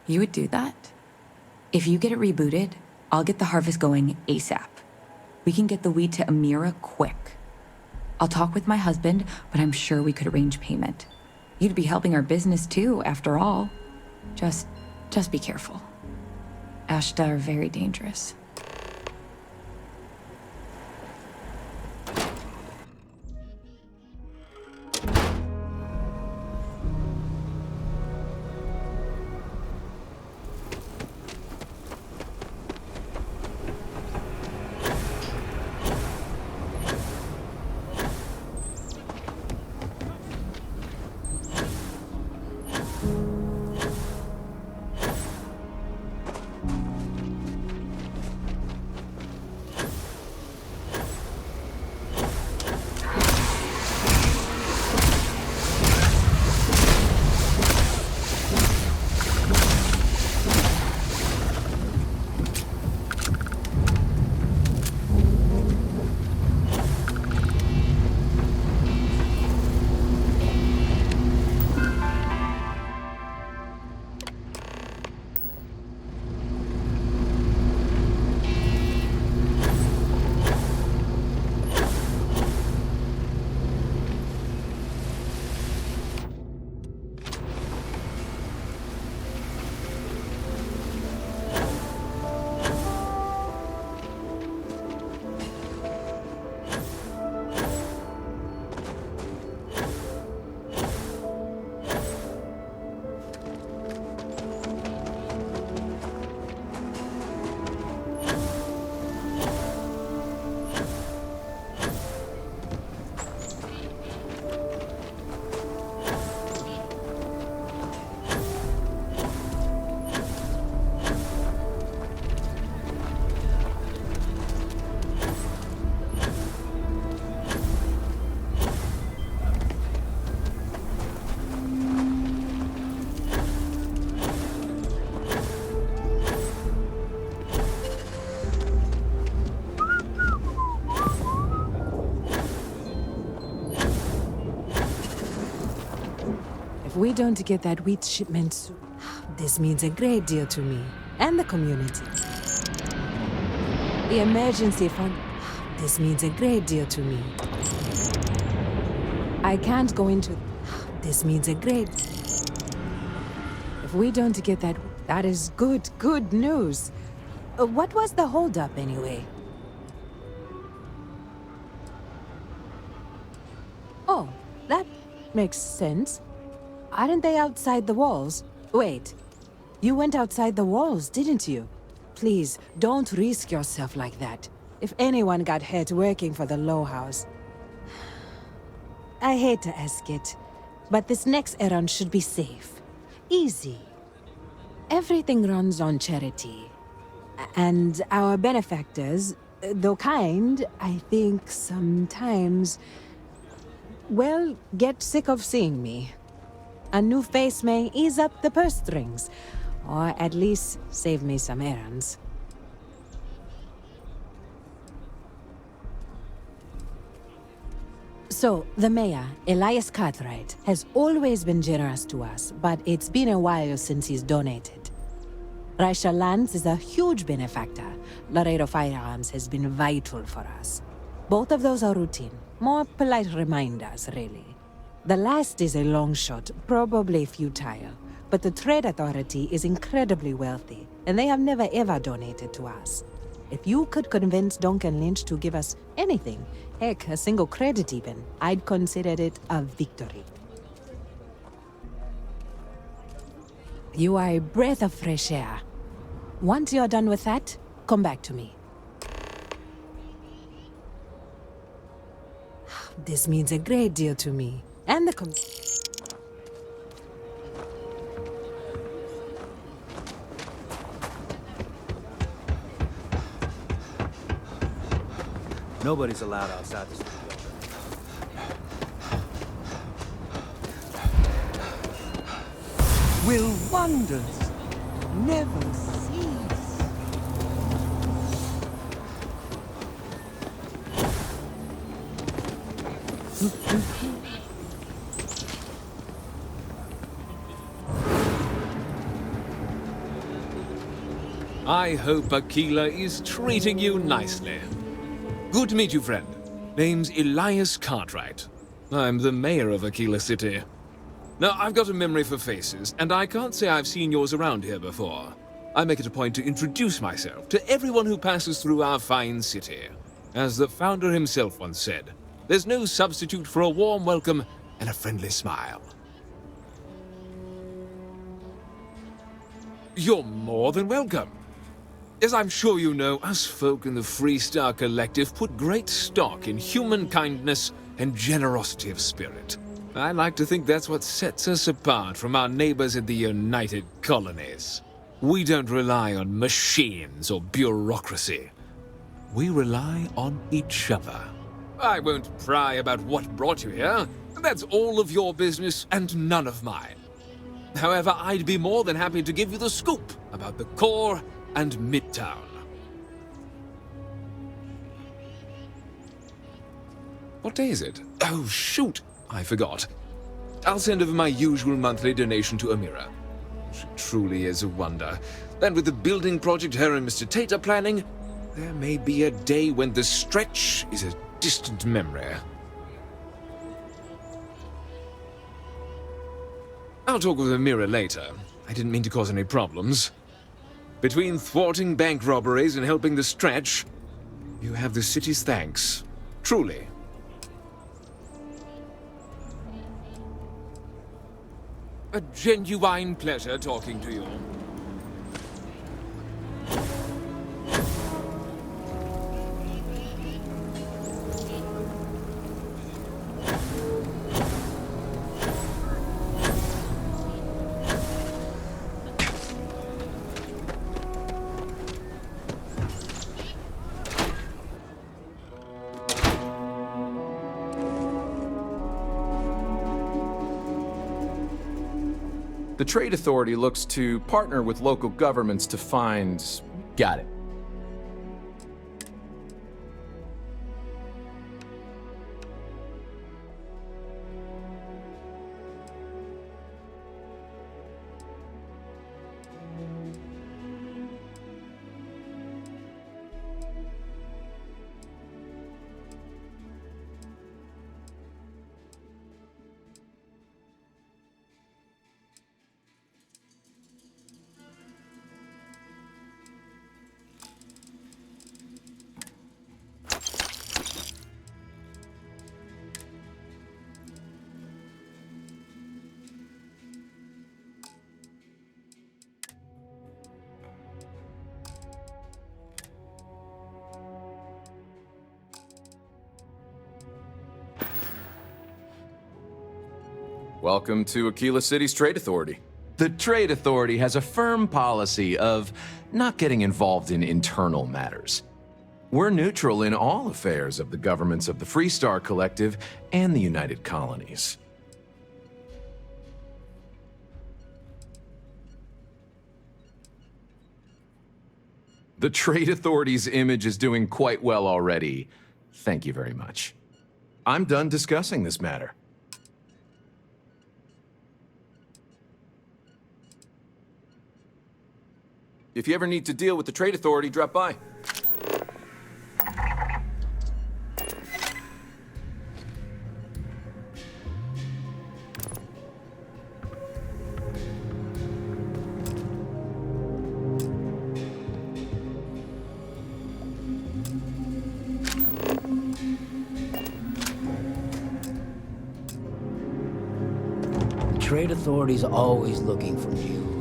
You would do that? If you get it rebooted, I'll get the harvest going ASAP. We can get the wheat to Amira quick. I'll talk with my husband, but I'm sure we could arrange payment. You'd be helping our business too, after all. Just be careful. Ashta are very dangerous. We don't get that wheat shipment soon. This means a great deal to me and the community. The emergency fund. This means a great deal to me. I can't go into. This means a great. If we don't get that, that is good news. What was the holdup anyway? Oh, that makes sense. Aren't they outside the walls? Wait, you went outside the walls, didn't you? Please, don't risk yourself like that. If anyone got hurt working for the Low House. I hate to ask it, but this next errand should be safe. Easy. Everything runs on charity. And our benefactors, though kind, I think sometimes, well, get sick of seeing me. A new face may ease up the purse strings, or at least save me some errands. So, the mayor, Elias Cartwright, has always been generous to us, but it's been a while since he's donated. Raisha Lands is a huge benefactor. Laredo Firearms has been vital for us. Both of those are routine, more polite reminders, really. The last is a long shot, probably futile, but the Trade Authority is incredibly wealthy, and they have never ever donated to us. If you could convince Duncan Lynch to give us anything, heck, a single credit even, I'd consider it a victory. You are a breath of fresh air. Once you're done with that, come back to me. This means a great deal to me, and the Nobody's allowed outside the city. Will wonders never cease? I hope Aquila is treating you nicely. Good to meet you, friend. Name's Elias Cartwright. I'm the mayor of Aquila City. Now, I've got a memory for faces, and I can't say I've seen yours around here before. I make it a point to introduce myself to everyone who passes through our fine city. As the founder himself once said, there's no substitute for a warm welcome and a friendly smile. You're more than welcome. As I'm sure you know, us folk in the Freestar Collective put great stock in human kindness and generosity of spirit. I like to think that's what sets us apart from our neighbors in the United Colonies. We don't rely on machines or bureaucracy. We rely on each other. I won't pry about what brought you here. That's all of your business and none of mine. However, I'd be more than happy to give you the scoop about the core and Midtown. What day is it? Oh, shoot! I forgot. I'll send over my usual monthly donation to Amira. She truly is a wonder. And with the building project her and Mr. Tate are planning, there may be a day when the stretch is a distant memory. I'll talk with Amira later. I didn't mean to cause any problems. Between thwarting bank robberies and helping the stretch, you have the city's thanks. Truly. A genuine pleasure talking to you. The Trade Authority looks to partner with local governments to find... Got it. Welcome to Aquila City's Trade Authority. The Trade Authority has a firm policy of not getting involved in internal matters. We're neutral in all affairs of the governments of the Freestar Collective and the United Colonies. The Trade Authority's image is doing quite well already. Thank you very much. I'm done discussing this matter. If you ever need to deal with the Trade Authority, drop by. The Trade Authority's always looking for you.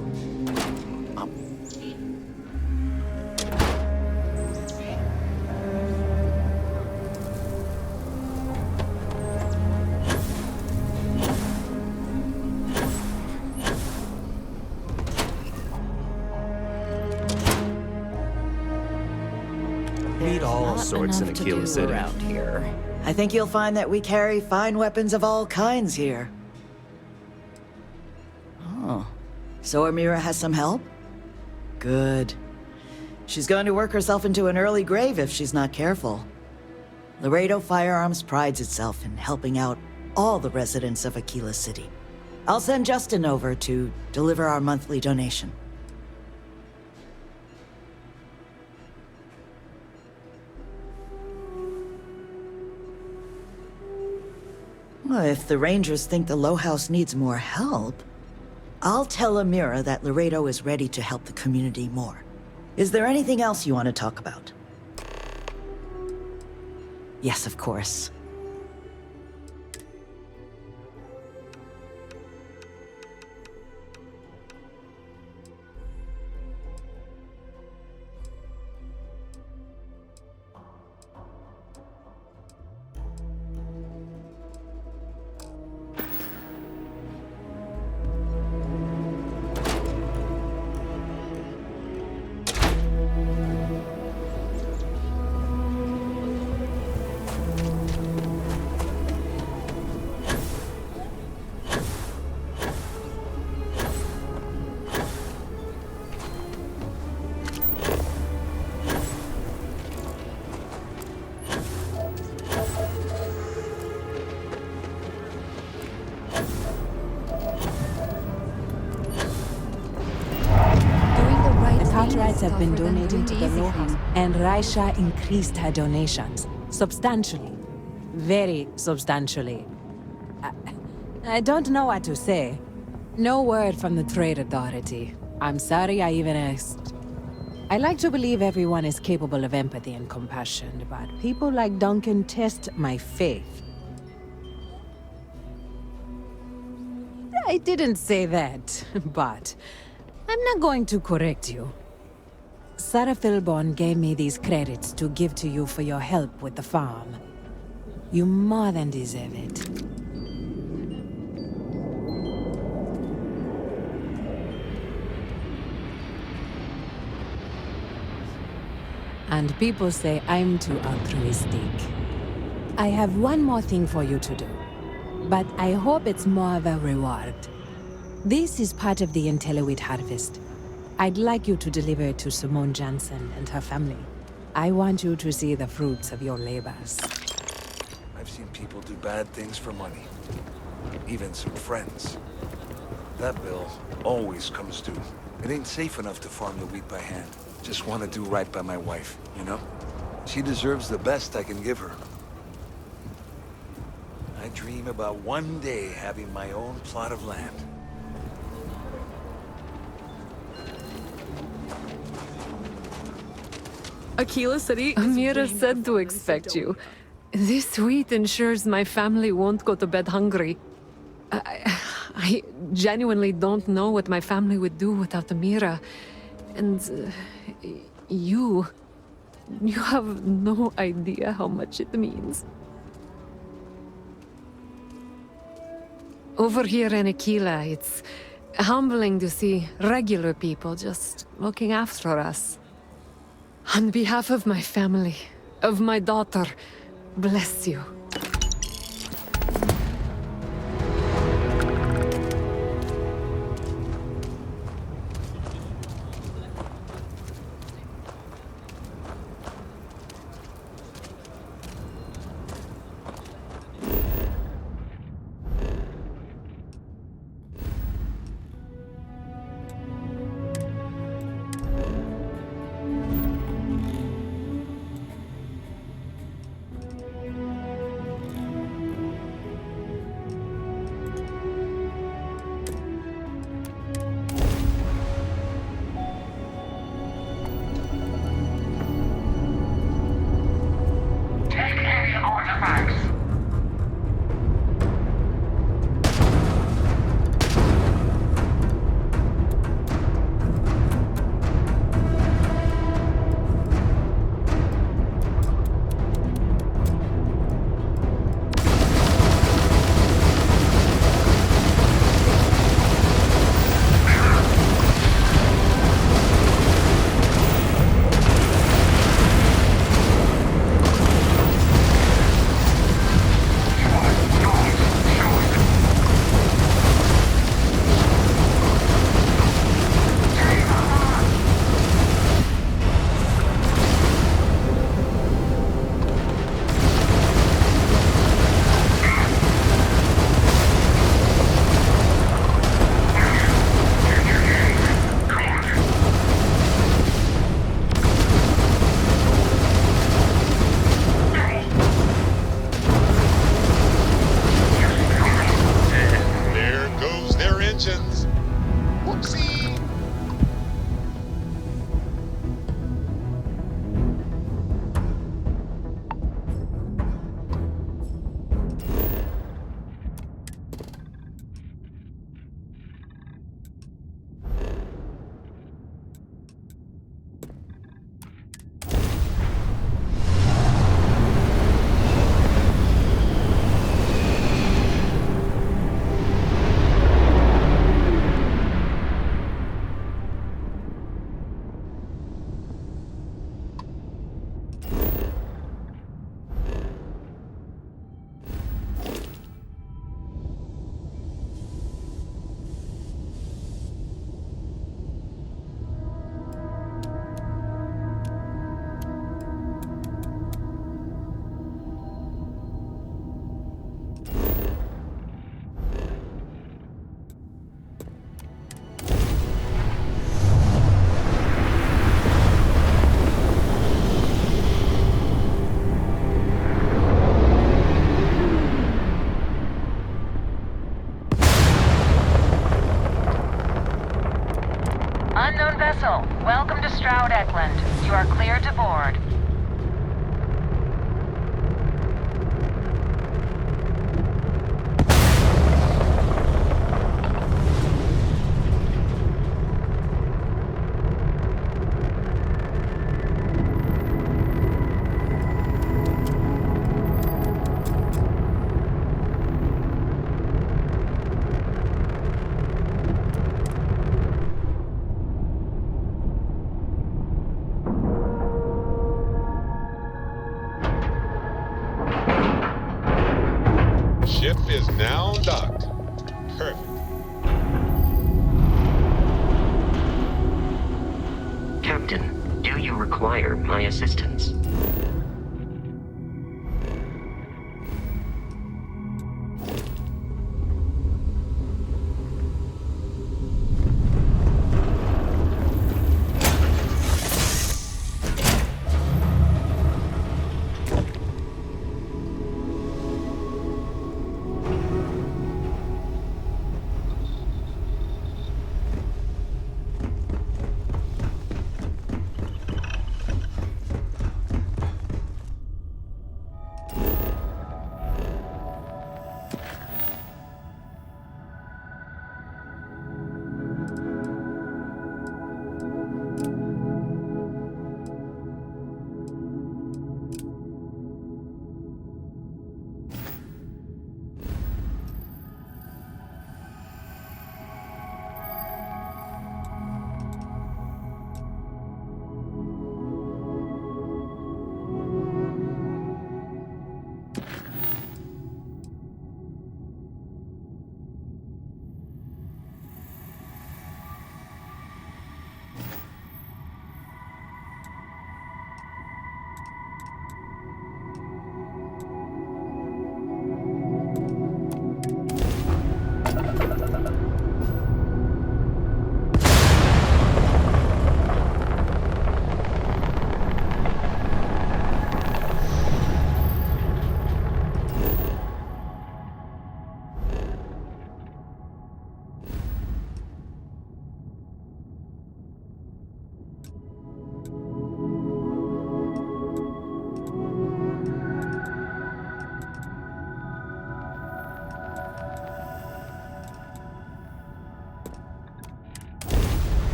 sorts in Aquila City. Around here. I think you'll find that we carry fine weapons of all kinds here. Oh, so Amira has some help? Good. She's going to work herself into an early grave if she's not careful. Laredo Firearms prides itself in helping out all the residents of Aquila City. I'll send Justin over to deliver our monthly donation. Well, if the Rangers think the Low House needs more help, I'll tell Amira that Laredo is ready to help the community more. Is there anything else you want to talk about? Yes, of course. Cartwrights have been donating to the Low House, and Raisha increased her donations. Substantially. Very substantially. I don't know what to say. No word from the Trade Authority. I'm sorry I even asked. I like to believe everyone is capable of empathy and compassion, but people like Duncan test my faith. I didn't say that, but I'm not going to correct you. Sarah Philborn gave me these credits to give to you for your help with the farm. You more than deserve it. And people say I'm too altruistic. I have one more thing for you to do, but I hope it's more of a reward. This is part of the Intelliwit harvest. I'd like you to deliver it to Simone Jansen and her family. I want you to see the fruits of your labors. I've seen people do bad things for money. Even some friends. That bill always comes due. It ain't safe enough to farm the wheat by hand. Just want to do right by my wife, you know? She deserves the best I can give her. I dream about one day having my own plot of land. Aquila City. Amira said to expect you. This wheat ensures my family won't go to bed hungry. I genuinely don't know what my family would do without Amira. And you have no idea how much it means. Over here in Aquila, it's humbling to see regular people just looking after us. On behalf of my family, of my daughter, bless you. You are cleared to board. Ship is now docked. Perfect. Captain, do you require my assistance?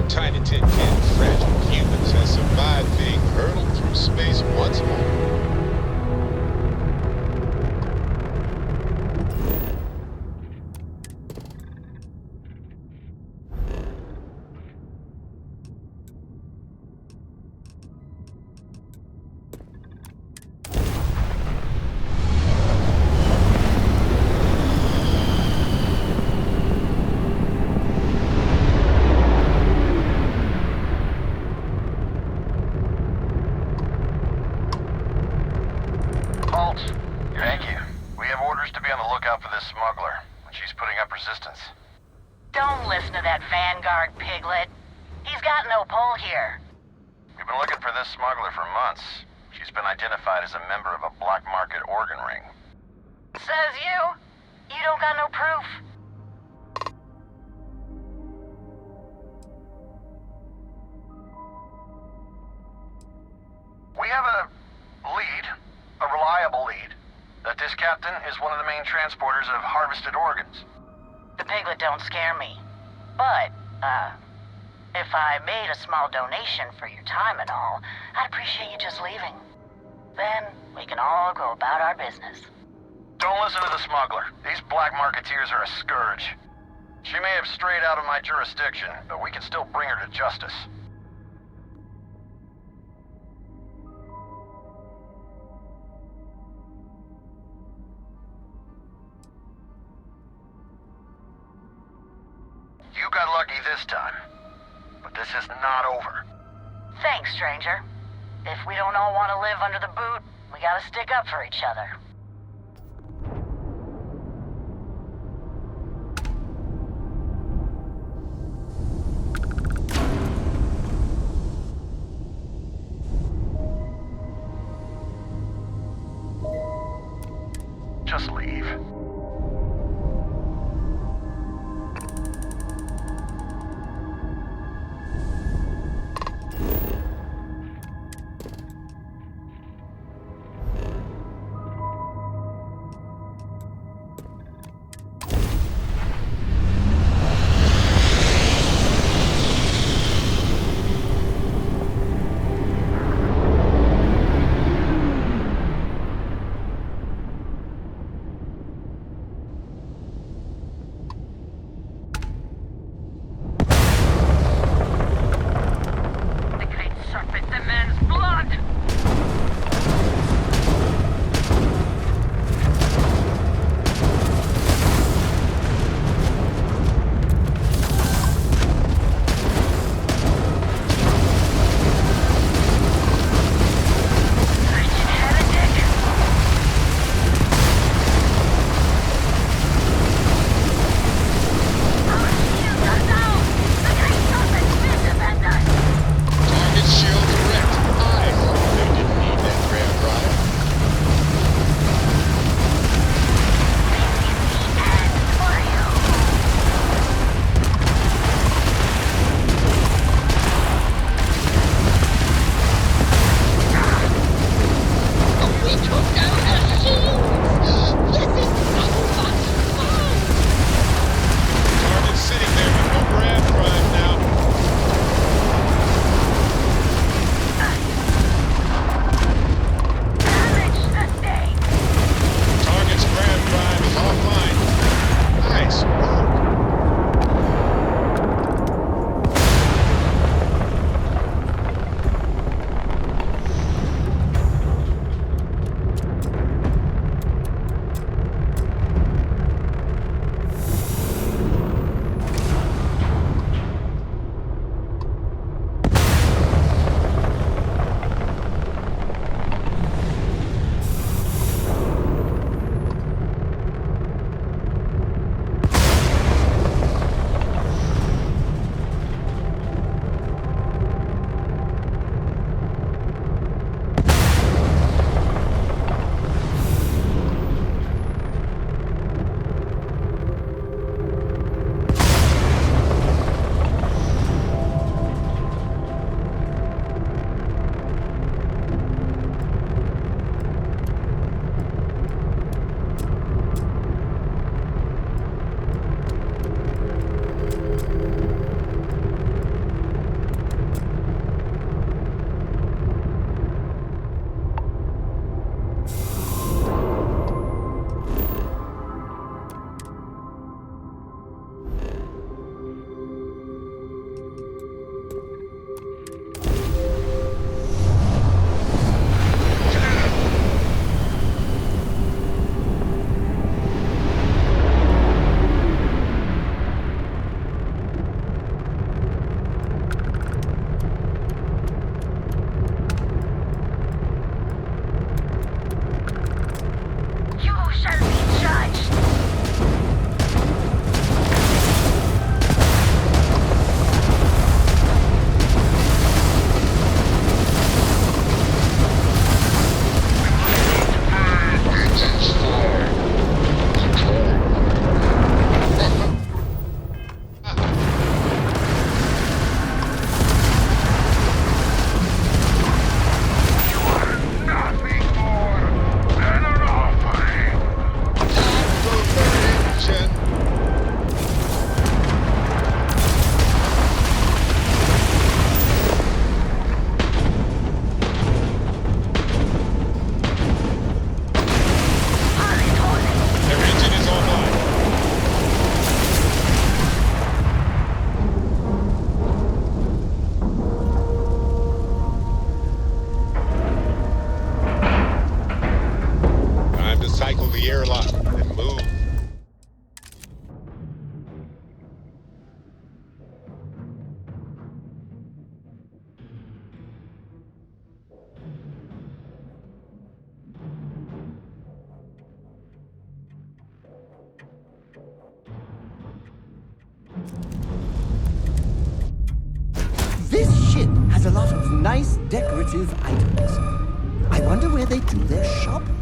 Tiny Tin Can fragile humans has survived being hurtled through space once more. Thank you. We have orders to be on the lookout for this smuggler. She's putting up resistance. Don't listen to that Vanguard piglet. He's got no pull here. We've been looking for this smuggler for months. She's been identified as a member of a black market organ ring. Says you. You don't got no proof. We have a lead, a reliable lead, that this captain is one of the main transporters of harvested organs. The piglet don't scare me. But, if I made a small donation for your time and all, I'd appreciate you just leaving. Then, we can all go about our business. Don't listen to the smuggler. These black marketeers are a scourge. She may have strayed out of my jurisdiction, but we can still bring her to justice. You got lucky this time, but this is not over. Thanks, stranger. If we don't all want to live under the boot, we gotta stick up for each other. Just leave. There's a lot of nice decorative items. I wonder where they do their shopping.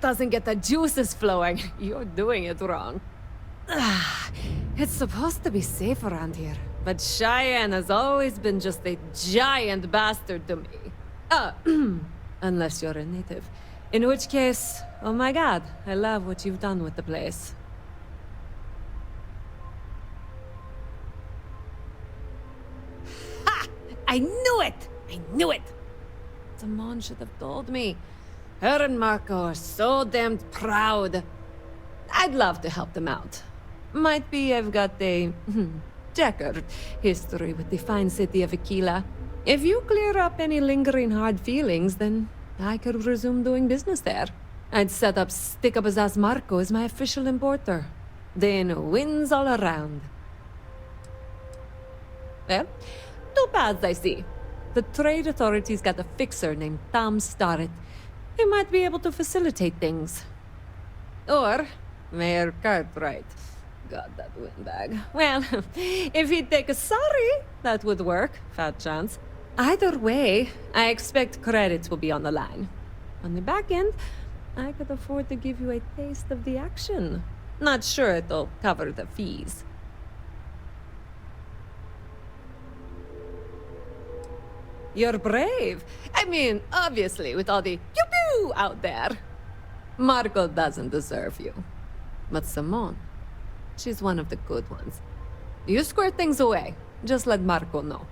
doesn't get the juices flowing, you're doing it wrong. It's supposed to be safe around here, but Cheyenne has always been just a giant bastard to me. Unless you're a native. In which case, oh my god, I love what you've done with the place. Ha! I knew it! I knew it! Simone should have told me. Her and Marco are so damned proud. I'd love to help them out. Might be I've got a checkered history with the fine city of Aquila. If you clear up any lingering hard feelings, then I could resume doing business there. I'd set up Stick-Up-His-Ass Marco as my official importer. Then wins all around. Well, two paths I see. The trade authorities got a fixer named Tom Starrett. He might be able to facilitate things. Or Mayor Cartwright. God, that windbag. Well, if he'd take a sorry, that would work. Fat chance. Either way, I expect credits will be on the line. On the back end, I could afford to give you a taste of the action. Not sure it'll cover the fees. You're brave. I mean, obviously, with all the pew-pew out there. Marco doesn't deserve you. But Simone, she's one of the good ones. You square things away. Just let Marco know.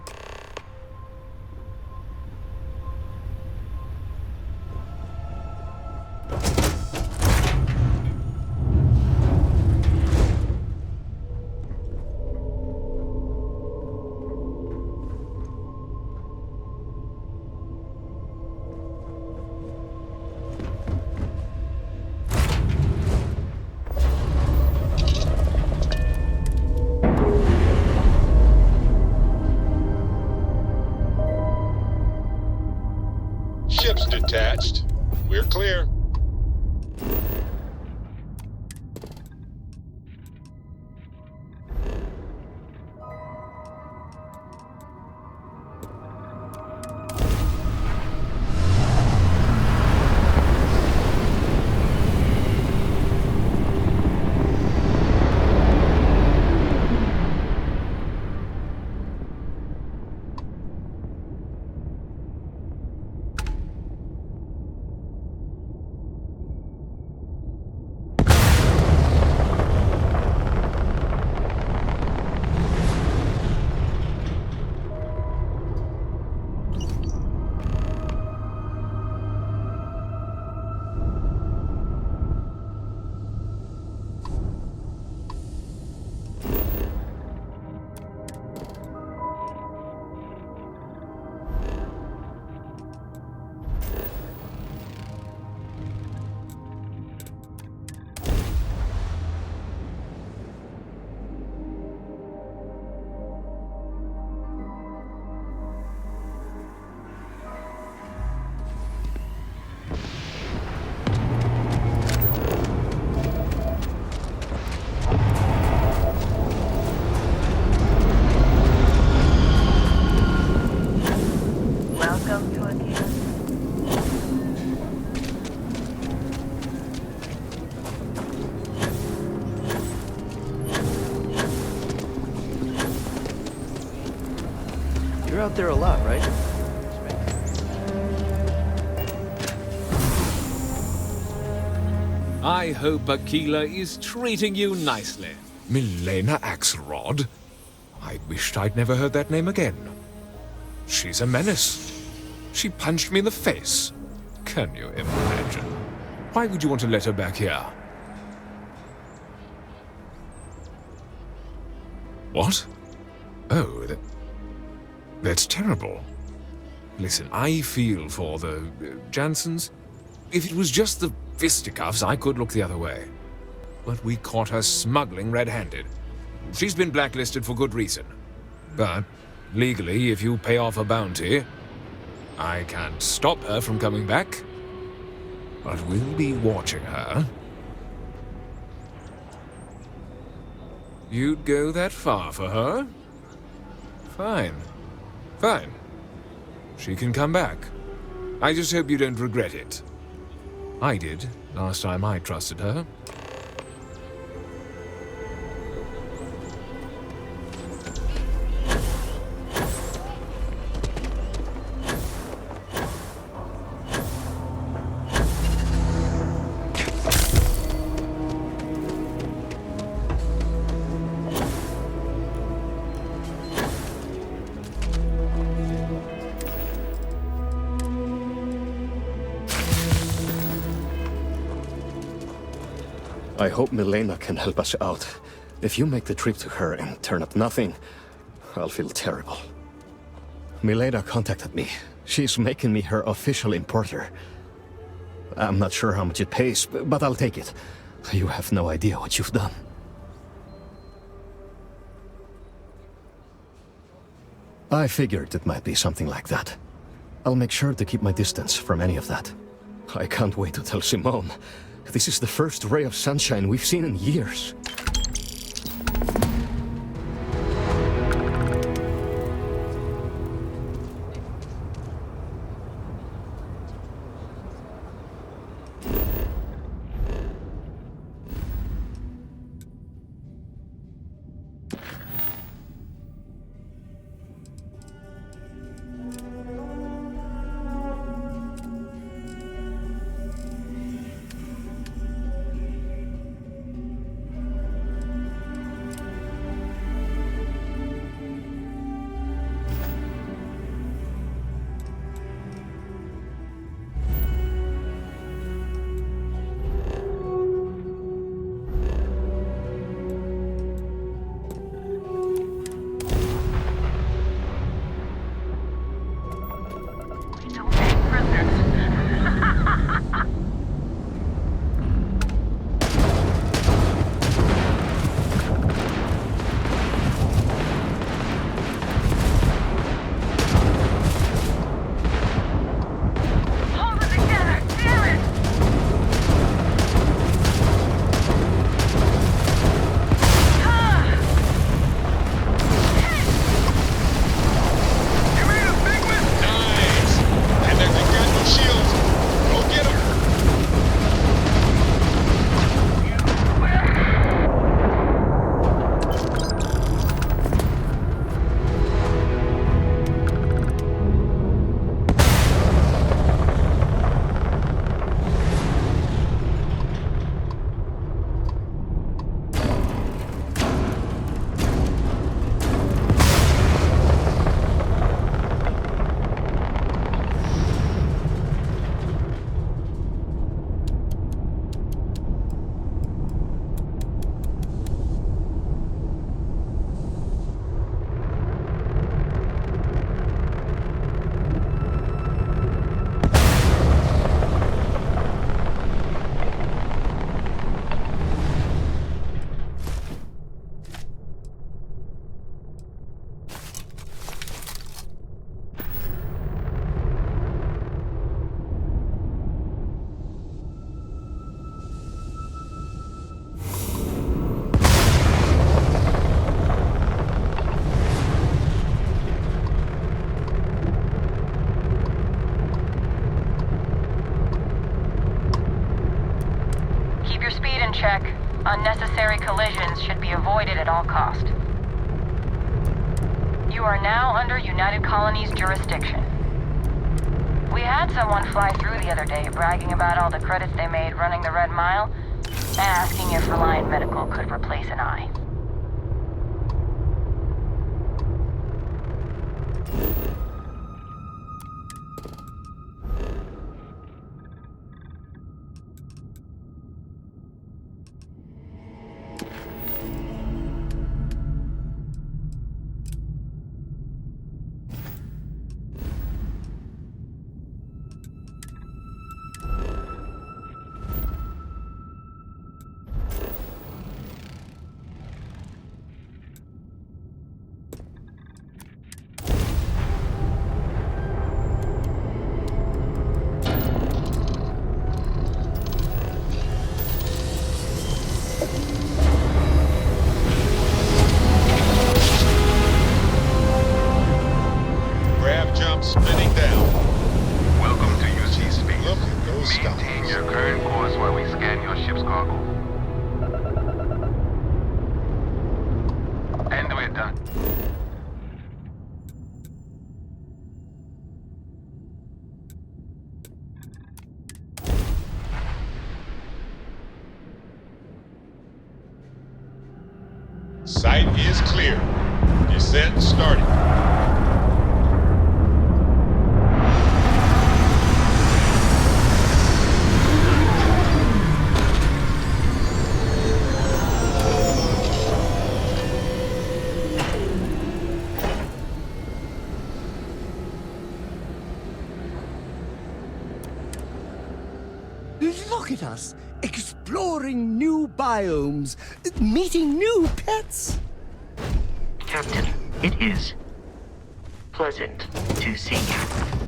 Ship's detached. We're clear. You're out there a lot, right? I hope Aquila is treating you nicely. Milena Axelrod? I wished I'd never heard that name again. She's a menace. She punched me in the face. Can you imagine? Why would you want to let her back here? What? Oh, that's terrible. Listen, I feel for the Jansons. If it was just the fisticuffs, I could look the other way. But we caught her smuggling red-handed. She's been blacklisted for good reason. But, legally, if you pay off a bounty, I can't stop her from coming back. But we'll be watching her. You'd go that far for her? Fine. Fine. She can come back. I just hope you don't regret it. I did. Last time I trusted her. I hope Milena can help us out. If you make the trip to her and turn up nothing, I'll feel terrible. Milena contacted me. She's making me her official importer. I'm not sure how much it pays, but I'll take it. You have no idea what you've done. I figured it might be something like that. I'll make sure to keep my distance from any of that. I can't wait to tell Simone. This is the first ray of sunshine we've seen in years. check. Unnecessary collisions should be avoided at all cost. You are now under United Colonies jurisdiction. We had someone fly through the other day bragging about all the credits they made running the Red Mile, asking if Reliant Medical could replace an eye. Sight is clear. Descent starting. Look at us, exploring new biomes, meeting new pets. Captain, it is pleasant to see you.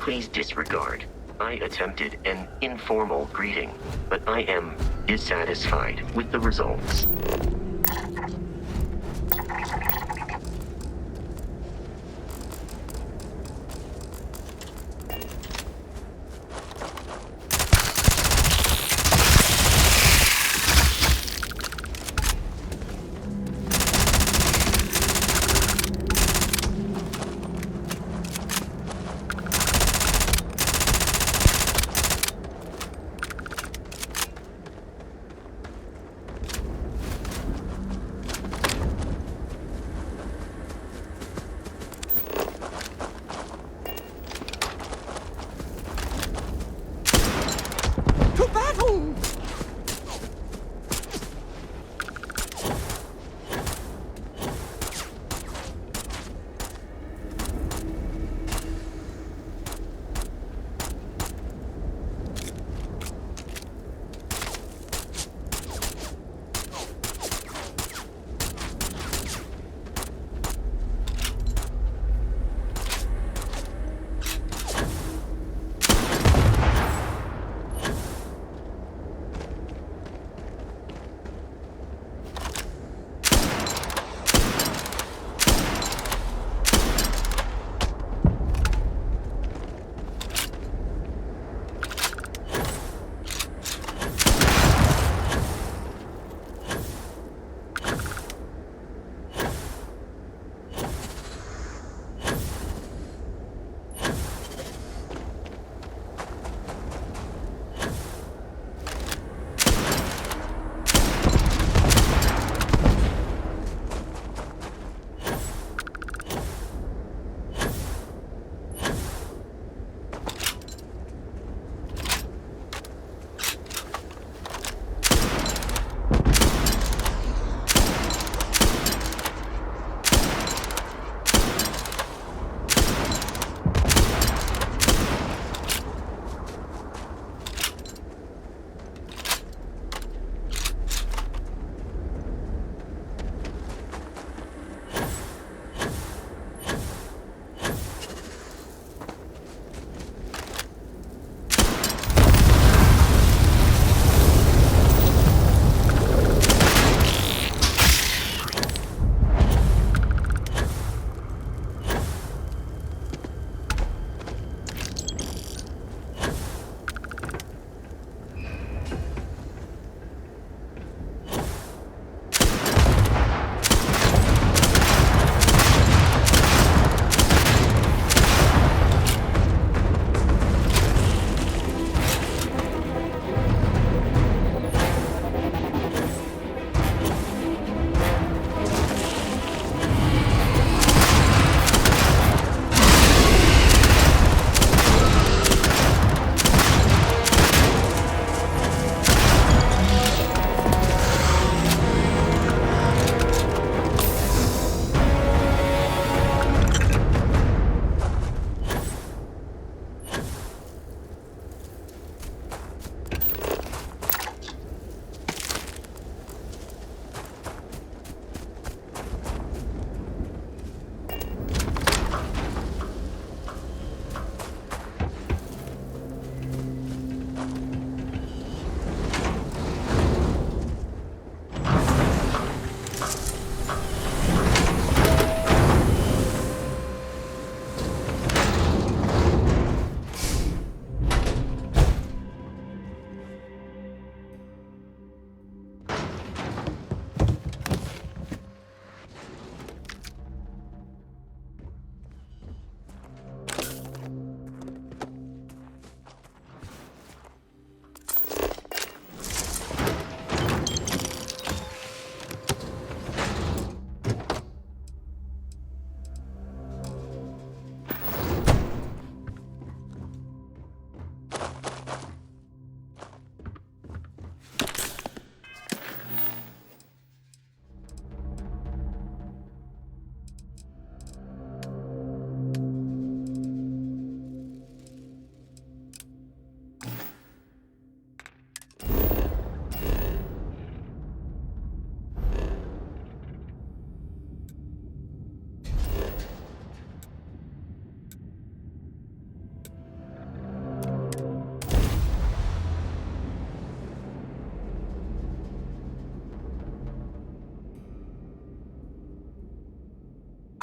Please disregard. I attempted an informal greeting, but I am dissatisfied with the results.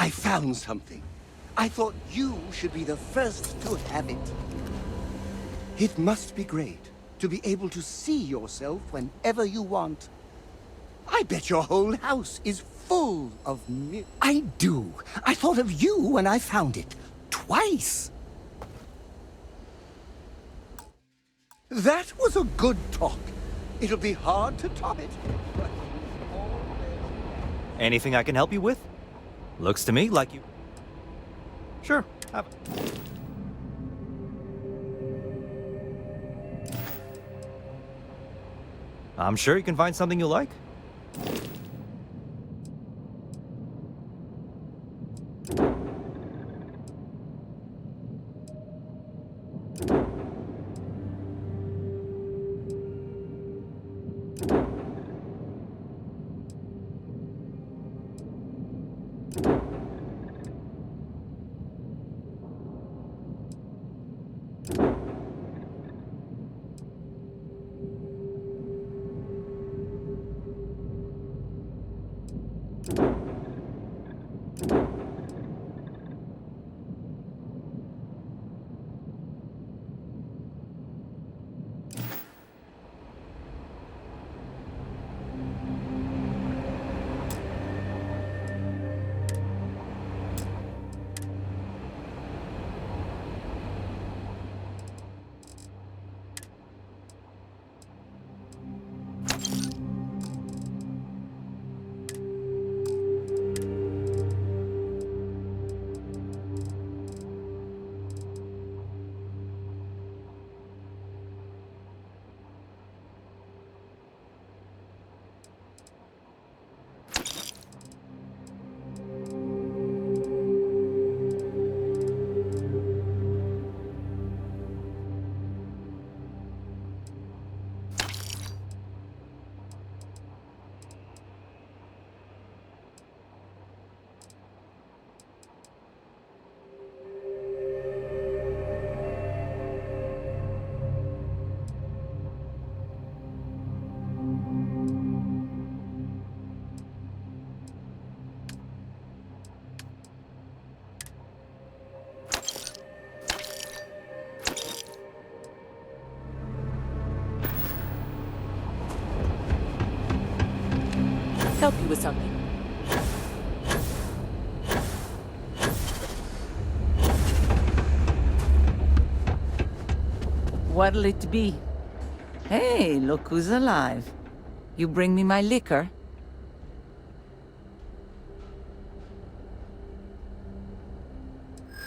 I found something. I thought you should be the first to have it. It must be great to be able to see yourself whenever you want. I bet your whole house is full of I do. I thought of you when I found it. Twice. That was a good talk. It'll be hard to top it. Anything I can help you with? Looks to me like you... Sure, have it. I'm sure you can find something you like. Help you with something. What'll it be? Hey, look who's alive. You bring me my liquor?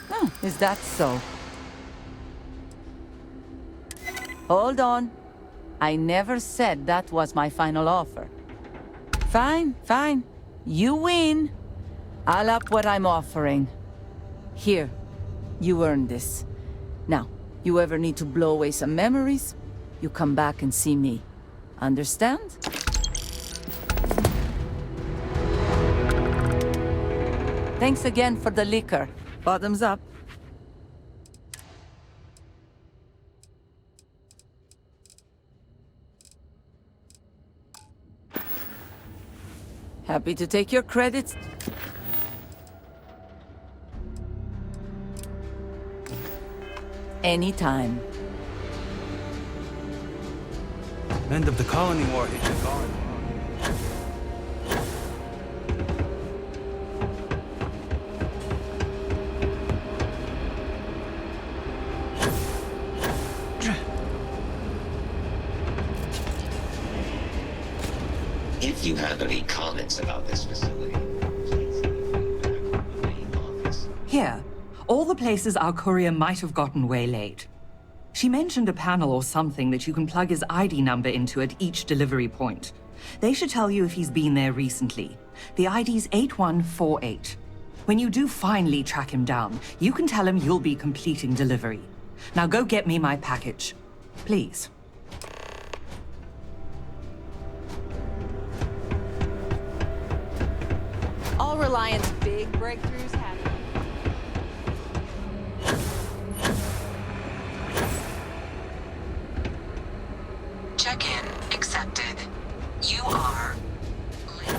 Oh, is that so? Hold on. I never said that was my final offer. Fine, fine. You win. I'll up what I'm offering. Here, you earned this. Now, you ever need to blow away some memories, you come back and see me. Understand? Thanks again for the liquor. Bottoms up. Happy to take your credits. Anytime. End of the colony war hit you hard. If you have any comments about this facility, please leave back from the main office. Here, all the places our courier might have gotten waylaid. She mentioned a panel or something that you can plug his ID number into at each delivery point. They should tell you if he's been there recently. The ID's 8148. When you do finally track him down, you can tell him you'll be completing delivery. Now go get me my package. Please. All Reliant's big breakthroughs happen. Check-in accepted. You are late.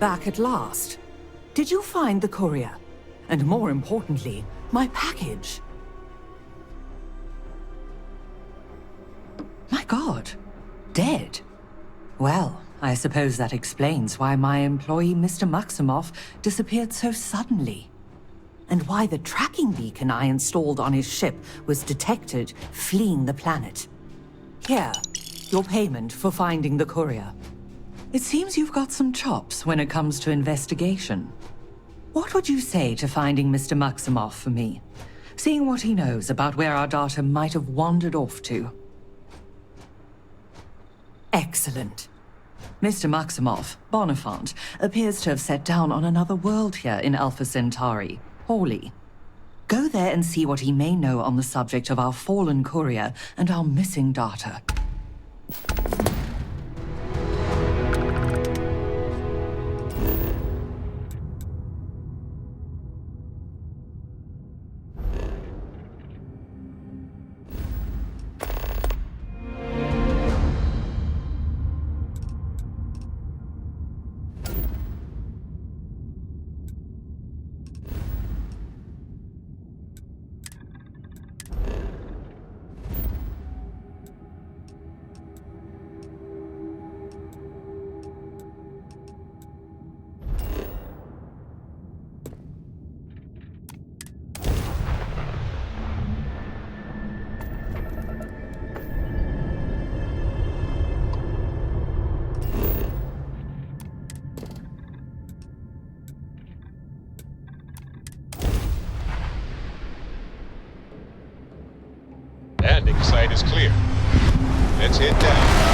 Back at last. Did you find the courier? And more importantly, my package? My God. Dead? Well, I suppose that explains why my employee, Mr. Maximoff, disappeared so suddenly. And why the tracking beacon I installed on his ship was detected fleeing the planet. Here, your payment for finding the courier. It seems you've got some chops when it comes to investigation. What would you say to finding Mr. Maximoff for me? Seeing what he knows about where our data might have wandered off to. Excellent. Mr. Maximoff, Bonifant, appears to have set down on another world here in Alpha Centauri, Hawley. Go there and see what he may know on the subject of our fallen courier and our missing data. Landing site is clear. Let's head down.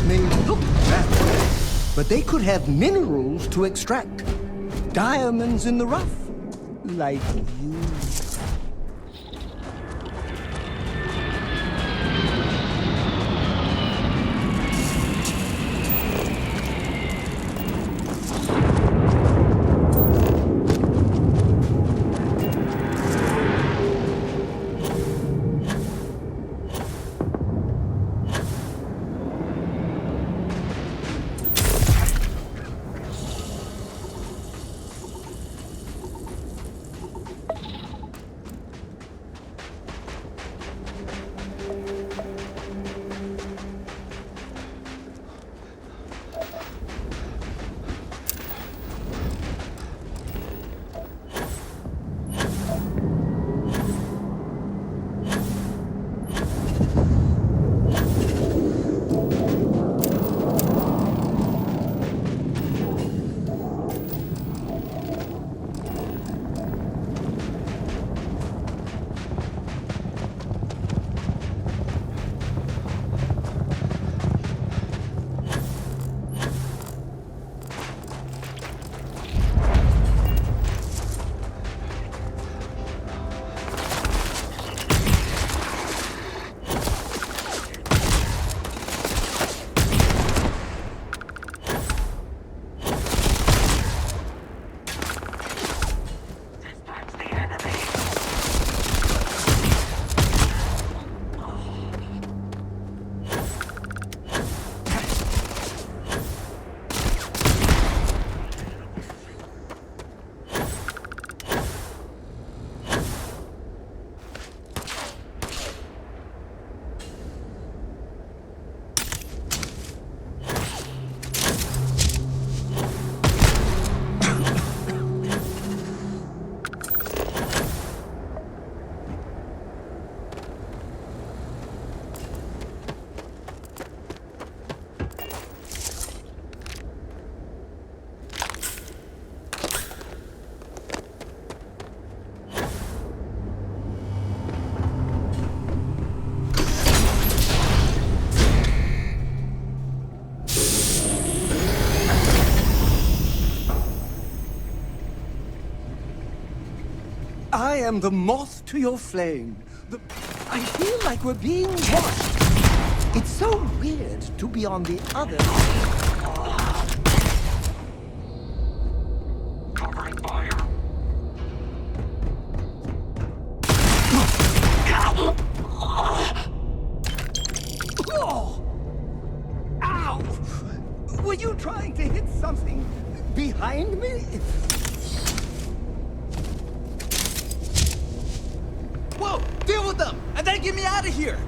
May look that way, but they could have minerals to extract. Diamonds in the rough, like you. I am the moth to your flame. I feel like we're being watched. It's so weird to be on the other side. Covering fire. Oh! Ow! Were you trying to hit something behind me? Whoa! Deal with them! And then get me out of here!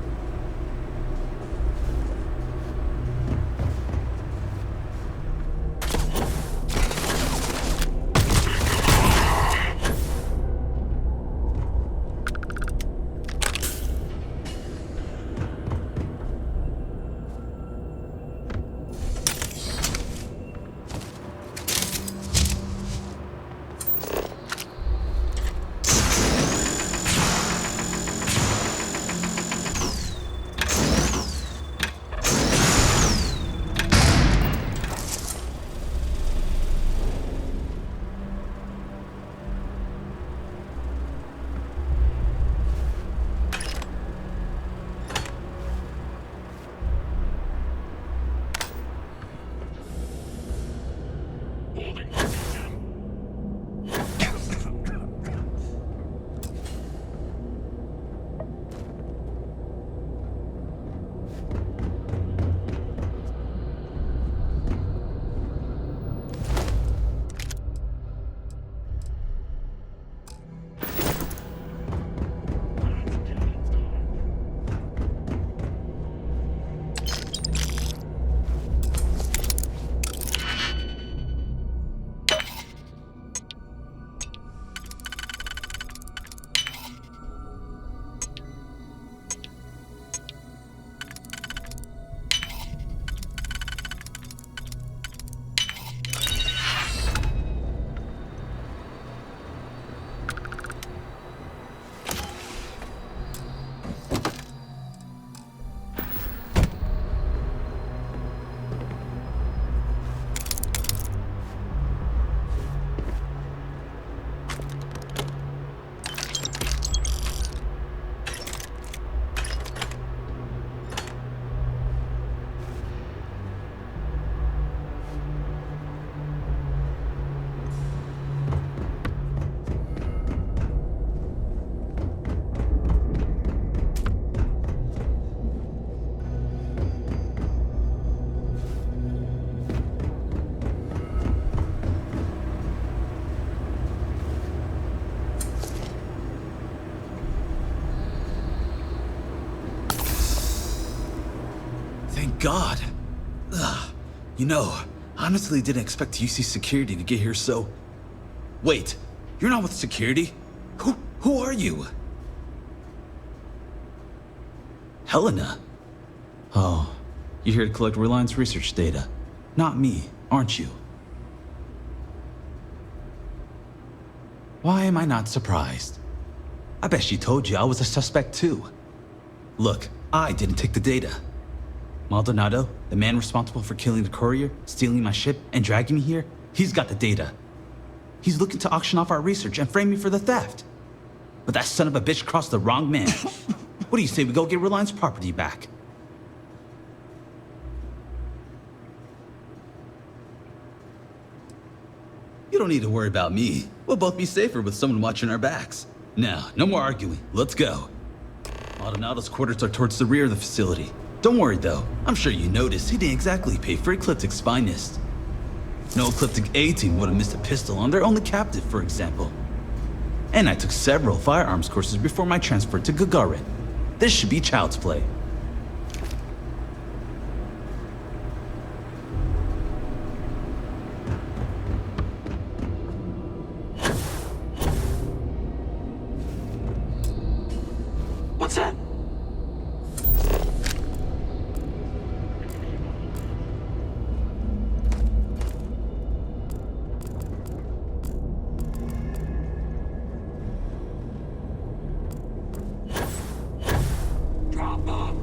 God. Ugh. You know, I honestly didn't expect UC security to get here so... Wait, you're not with security? Who are you? Helena? Oh, you're here to collect Reliance research data. Not me, aren't you? Why am I not surprised? I bet she told you I was a suspect too. Look, I didn't take the data. Maldonado, the man responsible for killing the Courier, stealing my ship, and dragging me here, he's got the data. He's looking to auction off our research and frame me for the theft. But that son of a bitch crossed the wrong man. What do you say we go get Reliance property back? You don't need to worry about me. We'll both be safer with someone watching our backs. Now, no more arguing. Let's go. Maldonado's quarters are towards the rear of the facility. Don't worry though, I'm sure you noticed he didn't exactly pay for Ecliptic's finest. No Ecliptic A-team would have missed a pistol on their only captive, for example. And I took several firearms courses before my transfer to Gagarin. This should be child's play. What's that? Drop bomb.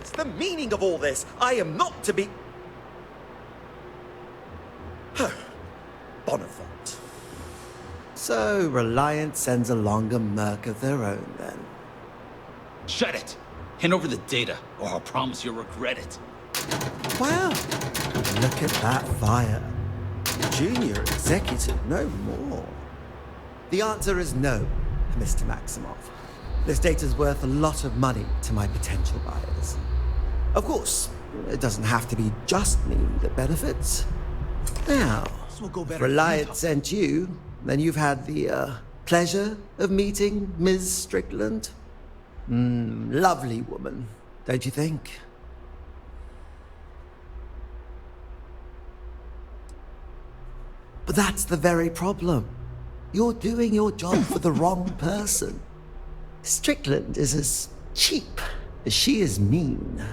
What's the meaning of all this? I am not to be... Bonifant. So, Reliance sends along a merc of their own, then. Shut it! Hand over the data, or I'll promise you'll regret it. Wow. Look at that fire. Junior executive, no more. The answer is no, Mr. Maximoff. This data's worth a lot of money to my potential buyers. Of course, it doesn't have to be just me that benefits. Now, if Reliance sent you, then you've had the pleasure of meeting Ms. Strickland. Lovely woman, don't you think? But that's the very problem. You're doing your job for the wrong person. Strickland is as cheap as she is mean.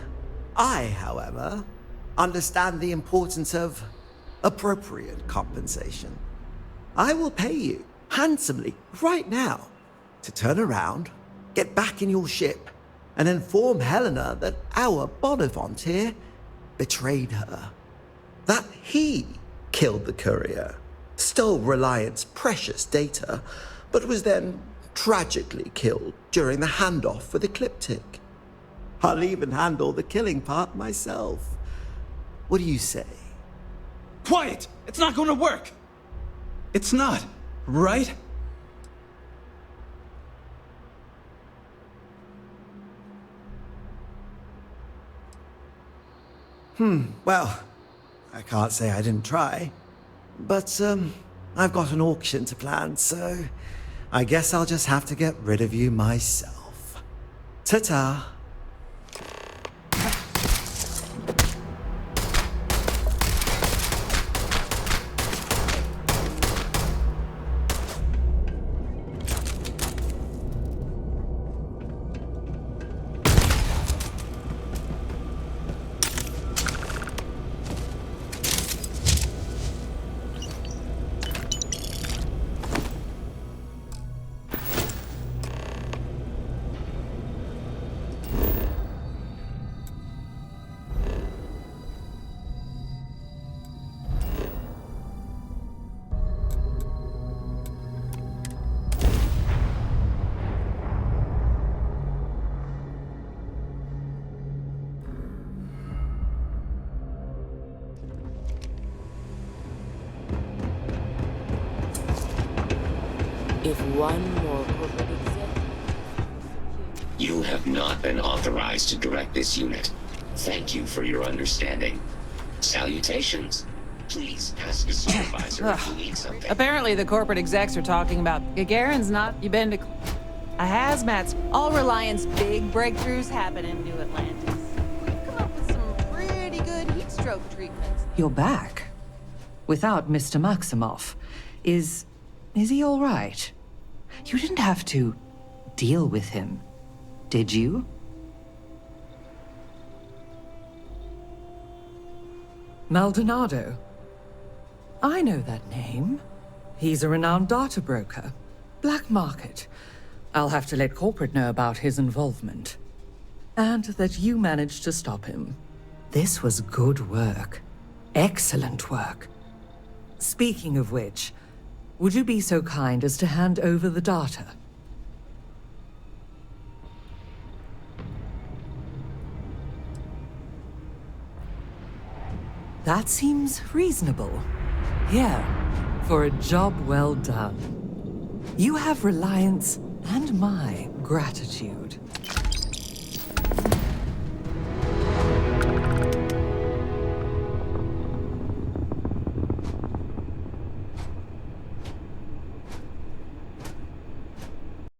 I, however, understand the importance of appropriate compensation. I will pay you handsomely right now to turn around, get back in your ship, and inform Helena that our Bonifant here betrayed her. That he killed the Courier, stole Reliance's precious data, but was then tragically killed during the handoff with Ecliptic. I'll even handle the killing part myself. What do you say? Quiet! It's not going to work! It's not, right? Well, I can't say I didn't try. But, I've got an auction to plan, so I guess I'll just have to get rid of you myself. Ta-ta. If one more corporate exec... You have not been authorized to direct this unit. Thank you for your understanding. Salutations. Please ask the supervisor if you need something. Apparently the corporate execs are talking about Gagarin's not... You been to... A hazmat's... All Reliance big breakthroughs happen in New Atlantis. We've come up with some pretty good heat stroke treatments. You're back. Without Mr. Maximoff. Is he all right? You didn't have to deal with him, did you? Maldonado. I know that name. He's a renowned data broker. Black market. I'll have to let corporate know about his involvement. And that you managed to stop him. This was good work. Excellent work. Speaking of which, would you be so kind as to hand over the data? That seems reasonable. Here, for a job well done. You have Reliance and my gratitude.